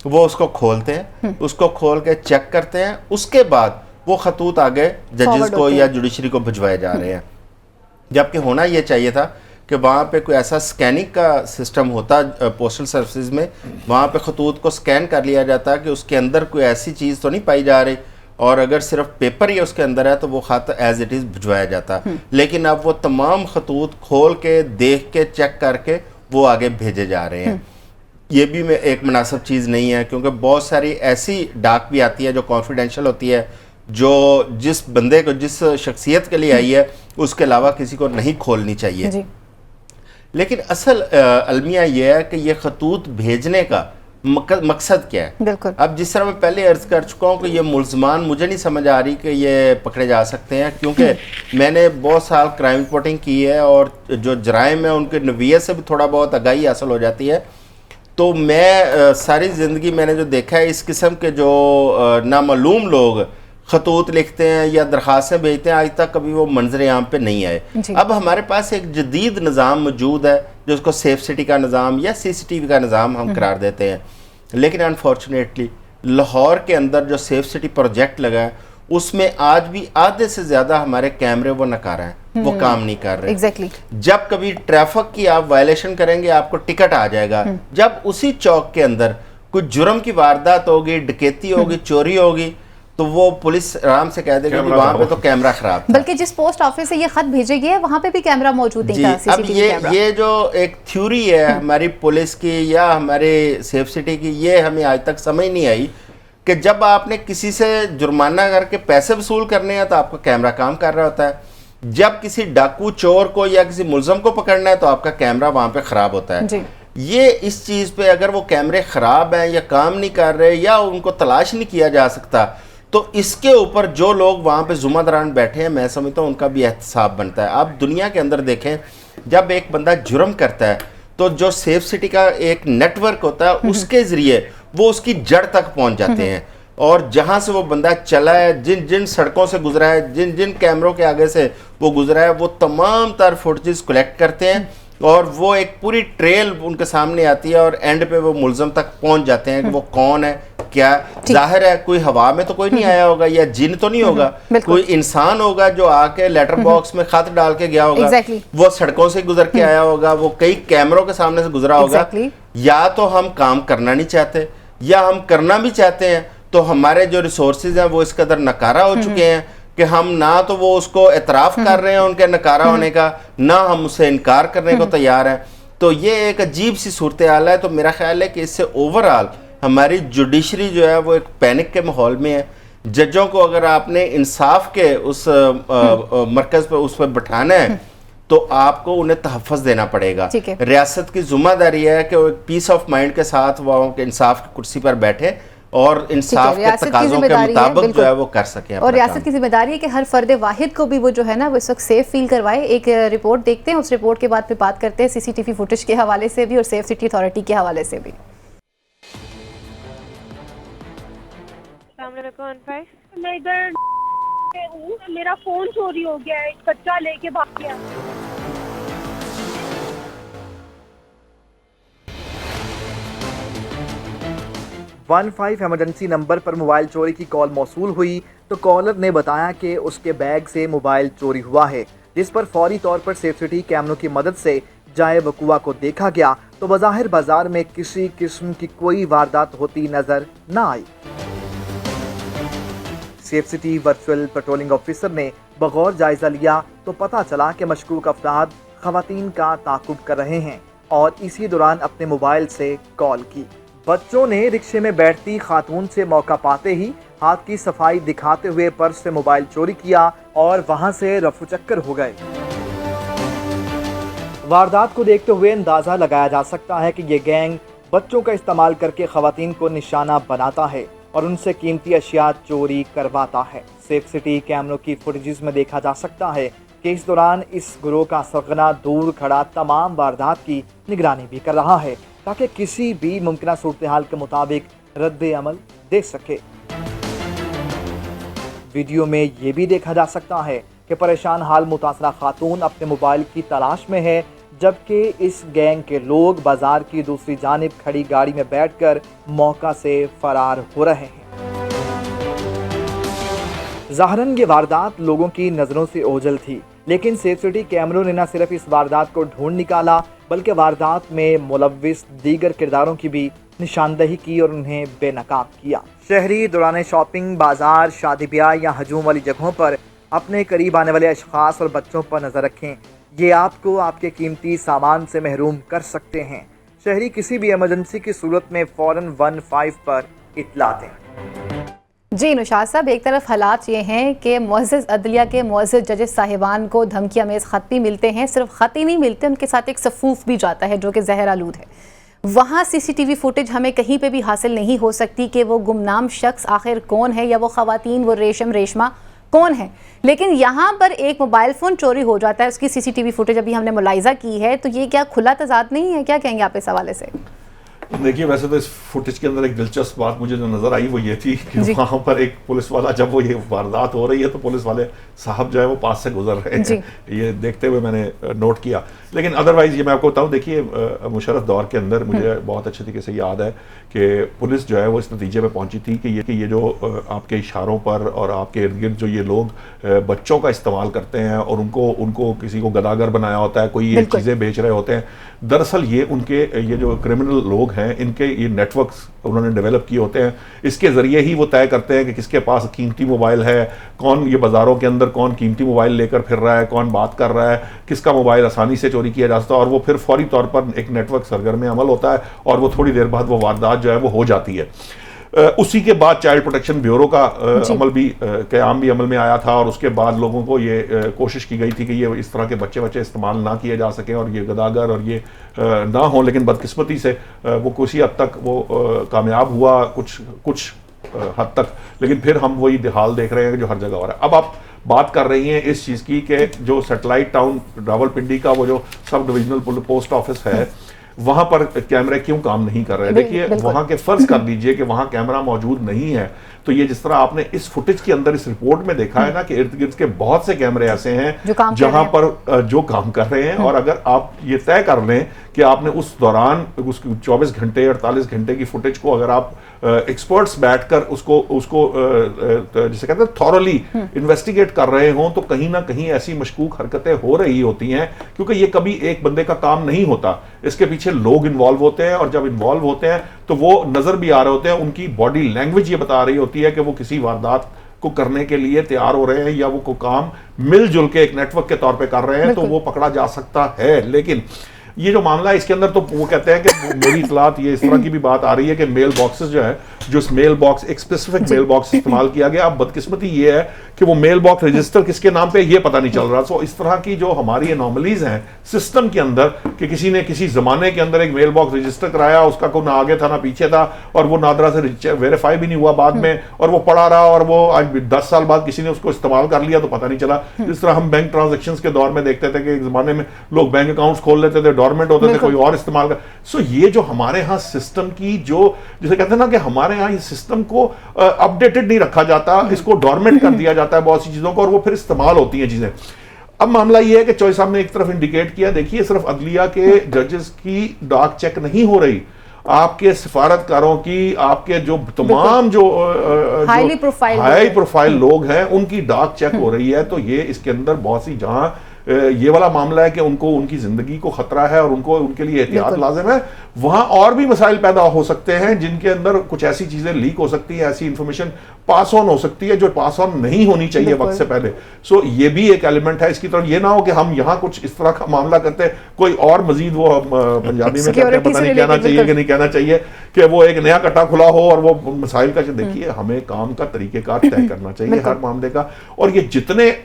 वो उसको खोलते हैं, उसको खोल के चेक करते हैं, उसके बाद वो खतूत आगे जजेस को या जुडिशरी को भिजवाए जा रहे हैं। जबकि होना ये चाहिए था कि वहाँ पे कोई ऐसा स्कैनिंग का सिस्टम होता पोस्टल सर्विसेज में, वहाँ पे खतूत को स्कैन कर लिया जाता कि उसके अंदर कोई ऐसी चीज़ तो नहीं पाई जा रही, और अगर सिर्फ पेपर ही उसके अंदर है तो वो खत एज इट इज़ भिजवाया जाता। लेकिन अब वो तमाम खतूत खोल के देख के चेक करके वो आगे भेजे जा रहे हैं। ये भी एक मुनासिब चीज़ नहीं है, क्योंकि बहुत सारी ऐसी डाक भी आती है जो कॉन्फिडेंशियल होती है, जो जिस बंदे को जिस शख्सियत के लिए आई है उसके अलावा किसी को नहीं खोलनी चाहिए जी। लेकिन असल अलमिया यह है कि ये खतूत भेजने का मकसद क्या है। बिल्कुल। अब जिस तरह मैं पहले अर्ज कर चुका हूँ कि ये मुल्ज़मान मुझे नहीं समझ आ रही कि ये पकड़े जा सकते हैं, क्योंकि मैंने बहुत साल क्राइम रिपोर्टिंग की है और जो जराइम है उनके नवीयत से भी थोड़ा बहुत आगाही हासिल हो जाती है। तो मैं सारी ज़िंदगी मैंने जो देखा है इस किस्म के जो नामालूम लोग खतूत लिखते हैं या दरख्वास्तें भेजते हैं, आज तक कभी वो मंजर आम पे नहीं आए। अब हमारे पास एक जदीद निज़ाम मौजूद है जिसको सेफ सिटी का निज़ाम या CCTV का निज़ाम हम करार देते हैं, लेकिन अनफॉर्चुनेटली लाहौर के अंदर जो सेफ सिटी प्रोजेक्ट लगा है उसमें आज भी आधे से ज़्यादा हमारे कैमरे वो नकारा हैं, वो काम नहीं कर रहे। Exactly. जब कभी ट्रैफिक की आप वायलेशन करेंगे आपको टिकट आ जाएगा, जब उसी चौक के अंदर कुछ जुर्म की वारदात होगी, डकैती होगी, चोरी होगी, तो वो पुलिस आराम से कह देगी कि वहाँ पे तो कैमरा खराब था। बल्कि जिस पोस्ट ऑफिस से ये खत भेजे गए वहाँ पे भी कैमरा मौजूद नहीं जी, था, अब सीसीटीवी कैमरा। ये जो एक थ्योरी है हमारी पुलिस की या हमारे सेफ सिटी की, ये हमें आज तक समझ नहीं आई कि जब आपने किसी से जुर्माना करके पैसे वसूल करने हैं तो आपका कैमरा काम कर रहा होता है, जब किसी डाकू चोर को या किसी मुलजम को पकड़ना है तो आपका कैमरा वहाँ पे ख़राब होता है। जी। ये इस चीज़ पे अगर वो कैमरे ख़राब हैं या काम नहीं कर रहे या उनको तलाश नहीं किया जा सकता, तो इसके ऊपर जो लोग वहाँ पे जुम्मेदारान बैठे हैं, मैं समझता हूँ उनका भी एहतसाब बनता है। आप दुनिया के अंदर देखें, जब एक बंदा जुर्म करता है तो जो सेफ सिटी का एक नेटवर्क होता है उसके ज़रिए वो उसकी जड़ तक पहुँच जाते हैं, और जहाँ से वो बंदा चला है, जिन जिन सड़कों से गुजरा है, जिन जिन कैमरों के आगे से वो गुजरा है, वो तमाम तर फुटेज कलेक्ट करते हैं और वो एक पूरी ट्रेल उनके सामने आती है और एंड पे वो मुलजम तक पहुंच जाते हैं कि वो कौन है, क्या। जाहिर है कोई हवा में तो कोई नहीं आया होगा या जिन तो नहीं होगा, कोई इंसान होगा जो आके लेटर बॉक्स में खत डाल के गया होगा, वो सड़कों से गुजर के आया होगा, वो कई कैमरों के सामने से गुजरा होगा। या तो हम काम करना नहीं चाहते या हम करना भी चाहते हैं तो हमारे जो रिसोर्सेज हैं वो इस कदर नकारा हो चुके हैं कि हम ना तो वो उसको एतराफ़ कर रहे हैं उनके नकारा होने का, ना हम उससे इनकार करने को तैयार हैं। तो ये एक अजीब सी सूरत हाल है। तो मेरा ख्याल है कि इससे ओवरऑल हमारी जुडिशरी जो है वो एक पैनिक के माहौल में है। जजों को अगर आपने इंसाफ के उस मरकज़ पर उस पर बैठाना है तो आपको उन्हें तहफ़्फ़ुज़ देना पड़ेगा। रियासत की जिम्मेदारी है कि वो एक पीस ऑफ माइंड के साथ वो इंसाफ की कुर्सी पर बैठे और इंसाफ के तकाज़ों के मुताबिक जो है वो कर सके। और रियासत की जिम्मेदारी है कि हर फर्द वाहिद को भी वो जो है ना वो इस वक्त सेफ फील करवाए। एक रिपोर्ट देखते हैं, उस रिपोर्ट के बाद फिर बात करते हैं सीसीटीवी फुटेज के हवाले से भी और सेफ सिटी अथॉरिटी के हवाले से भी। मैं इधर हूँ, मेरा फोन चोरी हो गया है, एक बच्चा लेके भाग गया। वन 15 इमरजेंसी नंबर पर मोबाइल चोरी की कॉल मौसूल हुई तो कॉलर ने बताया कि उसके बैग से मोबाइल चोरी हुआ है, जिस पर फौरी तौर पर सेफ सिटी कैमरों की मदद से जाए वकुआ को देखा गया तो बज़ाहिर बाजार में किसी किस्म की कोई वारदात होती नजर न आई। Safe city virtual patrolling officer ने बगौर जायजा लिया तो पता चला कि मशकूक अफराद खवातीन का ताकुब कर रहे हैं और इसी दौरान अपने मोबाइल से कॉल की। बच्चों ने रिक्शे में बैठती खातून से मौका पाते ही हाथ की सफाई दिखाते हुए पर्स से मोबाइल चोरी किया और वहां से रफू चक्कर हो गए। वारदात को देखते हुए अंदाजा लगाया जा सकता है कि ये गैंग बच्चों का इस्तेमाल करके खवातीन को निशाना बनाता है और उनसे कीमती अशिया चोरी करवाता है। सेफ सिटी कैमरों की फुटेजेस में देखा जा सकता है कि इस दौरान इस गुरोह का सरगना दूर खड़ा तमाम वारदात की निगरानी भी कर रहा है ताकि किसी भी मुमकिन सूरत हाल के मुताबिक रद्द अमल दे सके। वीडियो में ये भी देखा जा सकता है कि परेशान हाल मुतासरा खातून अपने मोबाइल की तलाश में है, जबकि इस गैंग के लोग बाजार की दूसरी जानिब खड़ी गाड़ी में बैठकर मौका से फरार हो रहे हैं। ज़ाहरन ये वारदात लोगों की नज़रों से ओझल थी, लेकिन सेफ सिटी कैमरों ने न सिर्फ इस वारदात को ढूंढ निकाला बल्कि वारदात में मुलव्विस दीगर किरदारों की भी निशानदही की और उन्हें बेनकाब किया। शहरी दौरान शॉपिंग, बाजार, शादी ब्याह या हजूम वाली जगहों पर अपने करीब आने वाले अशखास और बच्चों पर नज़र रखें, ये आपको आपके कीमती सामान से महरूम कर सकते हैं। शहरी किसी भी इमरजेंसी की सूरत में फ़ौरन 15 पर इत्तला दें। जी नुशाद साहब, एक तरफ हालात ये हैं कि मुअज़्ज़िज़ अदलिया के मुअज़्ज़िज़ जजेस साहिबान को धमकी अमेज़ ख़त भी मिलते हैं, सिर्फ ख़त ही नहीं मिलते, उनके साथ एक सफूफ भी जाता है जो कि जहर आलूद है। वहाँ सीसीटीवी फुटेज हमें कहीं पे भी हासिल नहीं हो सकती कि वो गुमनाम शख्स आखिर कौन है या वो ख़वातीन, वो रेशमा कौन है। लेकिन यहाँ पर एक मोबाइल फ़ोन चोरी हो जाता है, उसकी सीसीटीवी फुटेज अभी हमने मुलाहिज़ा की है, तो ये क्या खुला तज़ाद नहीं है? क्या कहेंगे आप इस हवाले से? देखिए, वैसे तो इस फुटेज के अंदर एक दिलचस्प बात मुझे जो नज़र आई वो ये थी कि वहाँ पर एक पुलिस वाला, जब वो ये वारदात हो रही है तो पुलिस वाले साहब जो है वो पास से गुजर रहे हैं, ये देखते हुए मैंने नोट किया। लेकिन अदरवाइज़ ये मैं आपको बताऊँ, देखिए मुशर्रफ दौर के अंदर मुझे बहुत अच्छे तरीके से याद है कि पुलिस जो है वो इस नतीजे पे पहुंची थी कि ये जो आपके इशारों पर और आपके इर्द गिर्द जो ये लोग बच्चों का इस्तेमाल करते हैं और उनको किसी को गदागर बनाया होता है, कोई ये चीज़ें बेच रहे होते हैं, दरअसल ये उनके ये जो क्रिमिनल लोग हैं इनके ये नेटवर्क्स उन्होंने डेवलप किए होते हैं, इसके ज़रिए ही वो तय करते हैं कि किसके पास कीमती मोबाइल है, कौन ये बाज़ारों के अंदर कौन कीमती मोबाइल लेकर फिर रहा है, कौन बात कर रहा है, किसका मोबाइल आसानी से चोरी किया जा सकता है, और वो फिर फौरी तौर पर एक नेटवर्क सरगर्म अमल होता है और वो थोड़ी देर बाद वो वारदात जो है वो हो जाती है। उसी के बाद चाइल्ड प्रोटेक्शन ब्यूरो का अमल भी क़याम भी अमल में आया था, और उसके बाद लोगों को ये कोशिश की गई थी कि ये इस तरह के बच्चे इस्तेमाल ना किए जा सकें और ये गदागर और ये ना हो, लेकिन बदकिस्मती से वो किसी हद तक वो कामयाब हुआ कुछ हद तक, लेकिन फिर हम वही हाल देख रहे हैं कि जो हर जगह हो रहा है। अब आप बात कर रही हैं इस चीज़ की कि जो सैटेलाइट टाउन रावलपिंडी का वो जो सब डिविजनल पोस्ट ऑफिस है वहां पर कैमरे क्यों काम नहीं कर रहे हैं? देखिए वहां के फर्ज कर लीजिए कि वहां कैमरा मौजूद नहीं है, तो ये जिस तरह आपने इस फुटेज के अंदर इस रिपोर्ट में देखा है ना कि इर्द गिर्द के बहुत से कैमरे ऐसे हैं जहां पर जो काम कर रहे हैं, और अगर आप ये तय कर लें कि आपने उस दौरान उस 24 घंटे 48 घंटे की फुटेज को अगर आप एक्सपर्ट्स बैठकर उसको जिसे कहते हैं थॉरली इन्वेस्टिगेट कर रहे हों, तो कहीं ना कहीं ऐसी मशकूक हरकतें हो रही होती हैं, क्योंकि ये कभी एक बंदे का काम नहीं होता, इसके पीछे लोग इन्वॉल्व होते हैं, और जब इन्वॉल्व होते हैं तो वो नजर भी आ रहे होते हैं, उनकी बॉडी लैंग्वेज ये बता रही होती है कि वो किसी वारदात को करने के लिए तैयार हो रहे हैं या वो को काम मिलजुल के एक नेटवर्क के तौर पे कर रहे हैं, तो वो पकड़ा जा सकता है। लेकिन ये जो मामला है इसके अंदर तो वो कहते हैं कि मेरी इतलात ये इस तरह की भी बात आ रही है कि मेल बॉक्सेस जो है, जो मेल बॉक्स एक स्पेसिफिक मेल बॉक्स इस्तेमाल किया गया। अब बदकिस्मती ये है कि वो मेल बॉक्स रजिस्टर किसके नाम पे ये पता नहीं चल रहा। सो इस तरह की जो हमारी एनॉमलीज हैं सिस्टम के अंदर कि किसी ने किसी जमाने के अंदर एक मेल बॉक्स रजिस्टर कराया, उसका कोई ना आगे था ना पीछे था, और वो नादरा से वेरीफाई भी नहीं हुआ बाद में, और वो पड़ा रहा, और वो आज 10 साल बाद किसी ने उसको इस्तेमाल कर लिया तो पता नहीं चला। जिस तरह हम बैंक ट्रांजेक्शन के दौर में देखते थे कि एक जमाने में लोग बैंक अकाउंट्स खोल लेते थे, डोरमेंट होते थे, कोई और इस्तेमाल कर। सो ये जो हमारे यहाँ सिस्टम की जो जिसे कहते हैं ना कि हमारे यहाँ इस सिस्टम को अपडेटेड नहीं रखा जाता, इसको डोरमेंट कर दिया जाता है बहुत सी चीजों को, और वो फिर इस्तेमाल होती हैं चीजें। अब मामला ये है कि चौधरी साहब ने एक तरफ इंडिकेट किया, देखिए सिर्फ अदलिया के जजेस की डाक चेक नहीं हो रही, आपके सिफारतकारों की, आपके जो तमाम जो हाई प्रोफाइल लोग हैं उनकी डाक चेक हो रही है। तो ये इसके अंदर बहुत सी जहां ये वाला मामला है कि उनको उनकी जिंदगी को खतरा है और उनको उनके लिए एहतियात लाजिम है, वहां और भी मसाइल पैदा हो सकते हैं जिनके अंदर कुछ ऐसी चीजें लीक हो सकती हैं, ऐसी इंफॉर्मेशन पास ऑन हो सकती है जो पास ऑन नहीं होनी चाहिए वक्त से पहले। सो ये भी एक एलिमेंट है इसकी तरफ। ये ना हो कि हम यहाँ कुछ इस तरह का मामला करते हैं, कोई और मजीद वो पंजाबी में कहते हैं, पता नहीं कहना चाहिए कि नहीं कहना चाहिए, कि वो एक नया कट्टा खुला हो और वो मसाइल का। देखिए हमें काम का तरीकेकार तय करना चाहिए हर मामले का, और ये जितने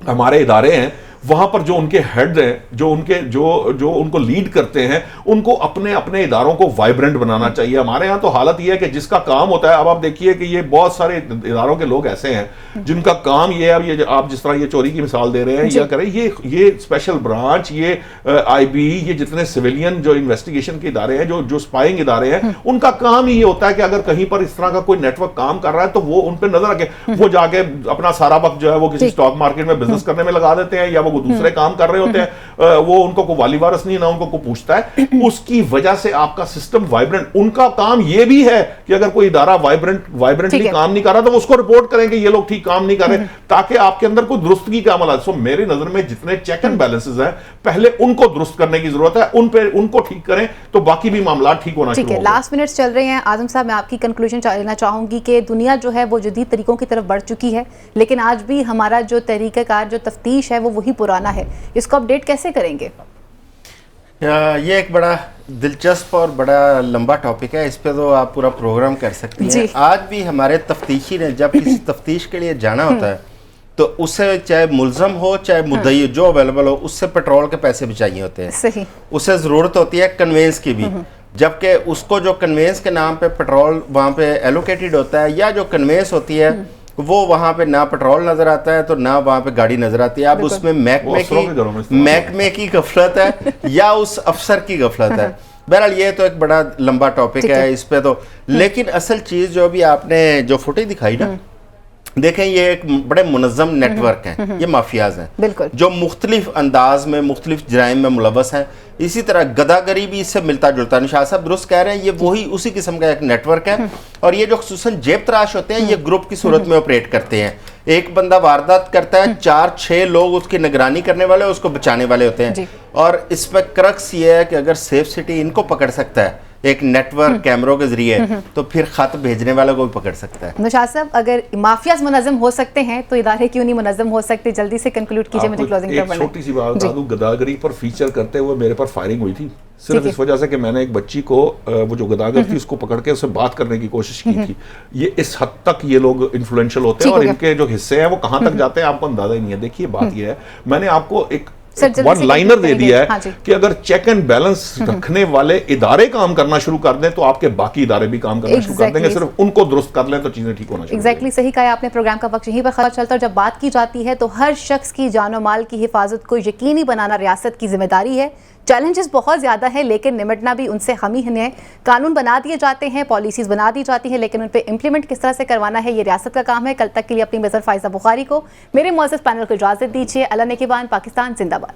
हमारे इदारे हैं वहां पर जो उनके हेड हैं, जो उनको लीड करते हैं, उनको अपने अपने इदारों को वाइब्रेंट बनाना चाहिए। हमारे यहाँ तो हालत ये है कि जिसका काम होता है, अब आप देखिए कि ये बहुत सारे इदारों के लोग ऐसे हैं जिनका काम ये है, अब ये आप जिस तरह ये चोरी की मिसाल दे रहे हैं या करें, ये स्पेशल ब्रांच, ये IB, ये जितने सिविलियन जो इन्वेस्टिगेशन के इदारे हैं, जो स्पाइंग इदारे हैं, उनका काम ही ये होता है कि अगर कहीं पर इस तरह का कोई नेटवर्क काम कर रहा है तो वो उन पर नजर रखे। वो जाके अपना सारा वक्त जो है वो किसी स्टॉक मार्केट में बिजनेस करने में लगा देते हैं, या वो दूसरे काम कर रहे होते हैं, वो उनको को वाली वारस नहीं ना उनको को पूछता है। उसकी वजह से आपका सिस्टम वाइब्रेंट, उनका काम ये भी है कि अगर कोई इदारा वाइब्रेंटली काम नहीं कर रहा तो उसको रिपोर्ट करें कि ये लोग ठीक काम नहीं कर रहे, ताकि आपके अंदर कोई दुरुस्तगी का अमल आए। सो मेरी नजर में जितने चेक एंड बैलेंसेस हैं पहले उनको दुरुस्त करने की जरूरत है, उनको ठीक करें तो बाकी भी मामला ठीक होना शुरू होगा। लास्ट मिनट्स चल रहे हैं आजम साहब, मैं आपकी कंक्लूजन लेना चाहूंगी कि दुनिया जो है वो जदीद तरीकों की तरफ बढ़ चुकी है, लेकिन आज भी हमारा जो तरीक़ाकार जो तफ्तीश है वो वही पुराना है। इसको अपडेट कैसे करेंगे? ये एक बड़ा दिलचस्प और बड़ा लंबा टॉपिक है, इस पे तो आप पूरा प्रोग्राम कर सकती हैं। आज भी हमारे तफ्तीशी ने जब किसी तफ्तीश के लिए जाना होता है तो उससे चाहे मुल्ज़म हो चाहे मुद्दई जो अवेलेबल हो, उससे पेट्रोल के पैसे भी चाहिए होते हैं। सही। उससे ज़रूरत होती है कन्वेंस की भी, जबकि उसको जो कन्वेंस के नाम पे पेट्रोल वहाँ पे एलोकेटेड होता है, या जो कन्वेंस होती है वो वहाँ पे ना पेट्रोल नजर आता है तो ना वहाँ पे गाड़ी नजर आती है। अब उसमें महकमे की गफलत है या उस अफसर की गफलत है। बहरहाल ये तो एक बड़ा लंबा टॉपिक है इस पे तो, लेकिन असल चीज जो भी आपने जो फुटेज दिखाई ना, देखें ये एक बड़े मुनज़्ज़म नेटवर्क हैं, ये माफियाज हैं जो मुख्तलिफ अंदाज में मुख्तलिफ जराइम में मुलव्वस हैं। इसी तरह गदागरी भी इससे मिलता जुलता है। निशात साहब दुरुस्त कह रहे हैं, ये वही उसी किस्म का एक नेटवर्क है, और ये जो खुसूसन जेब तराश होते हैं ये ग्रुप की सूरत में ऑपरेट करते हैं। एक बंदा वारदात करता है, 4-6 लोग उसकी निगरानी करने वाले, उसको बचाने वाले होते हैं। और इस पर क्रक्स ये है कि अगर सेफ सिटी इनको पकड़ सकता है एक नेटवर्क कैमरों के जरिए, तो फिर खत भेजने वाले को भी पकड़ सकता है। नौशाद साहब, अगर माफियाज मुनज़्ज़म हो सकते हैं तो इदारे क्यों नहीं मुनज़्ज़म हो सकते? जल्दी से कंक्लूड कीजिए, मुझे क्लोजिंग एक छोटी सी बात बता दूं, गदागरी पर फीचर करते हुए मेरे पर फायरिंग हुई थी सिर्फ इस वजह से कि मैंने एक बच्ची को, वो जो गदागर थी, उसको पकड़ के उससे बात करने की कोशिश की थी। ये इस हद तक ये लोग इन्फ्लुएंशियल होते हैं और इनके जो हिस्से हैं वो कहां तक जाते हैं आपको अंदाजा ही नहीं है। देखिए बात ये है, मैंने आपको एक वन लाइनर दे दिया है कि अगर चेक एंड बैलेंस रखने वाले इदारे काम करना शुरू कर दें तो आपके बाकी इदारे भी काम करना शुरू कर देंगे। सिर्फ उनको दुरुस्त कर लें तो चीजें ठीक होना शुरू। एग्जैक्टली सही कहा आपने। प्रोग्राम का वक्त यहीं पर खत्म चलता है। जब बात की जाती है तो हर शख्स की जान और माल की हिफाजत को यकीनी बनाना रियासत की जिम्मेदारी है। चैलेंजेस बहुत ज़्यादा है लेकिन निमटना भी उनसे हम ही हैं। कानून बना दिए जाते हैं, पॉलिसीज़ बना दी जाती हैं, लेकिन उन पर इम्प्लीमेंट किस तरह से करवाना है ये रियासत का काम है। कल तक के लिए अपनी मेजर फायजा बुखारी को, मेरे मुअज़्ज़ज़ पैनल को इजाज़त दीजिए। अल्लाह नेगहबान, पाकिस्तान जिंदाबाद।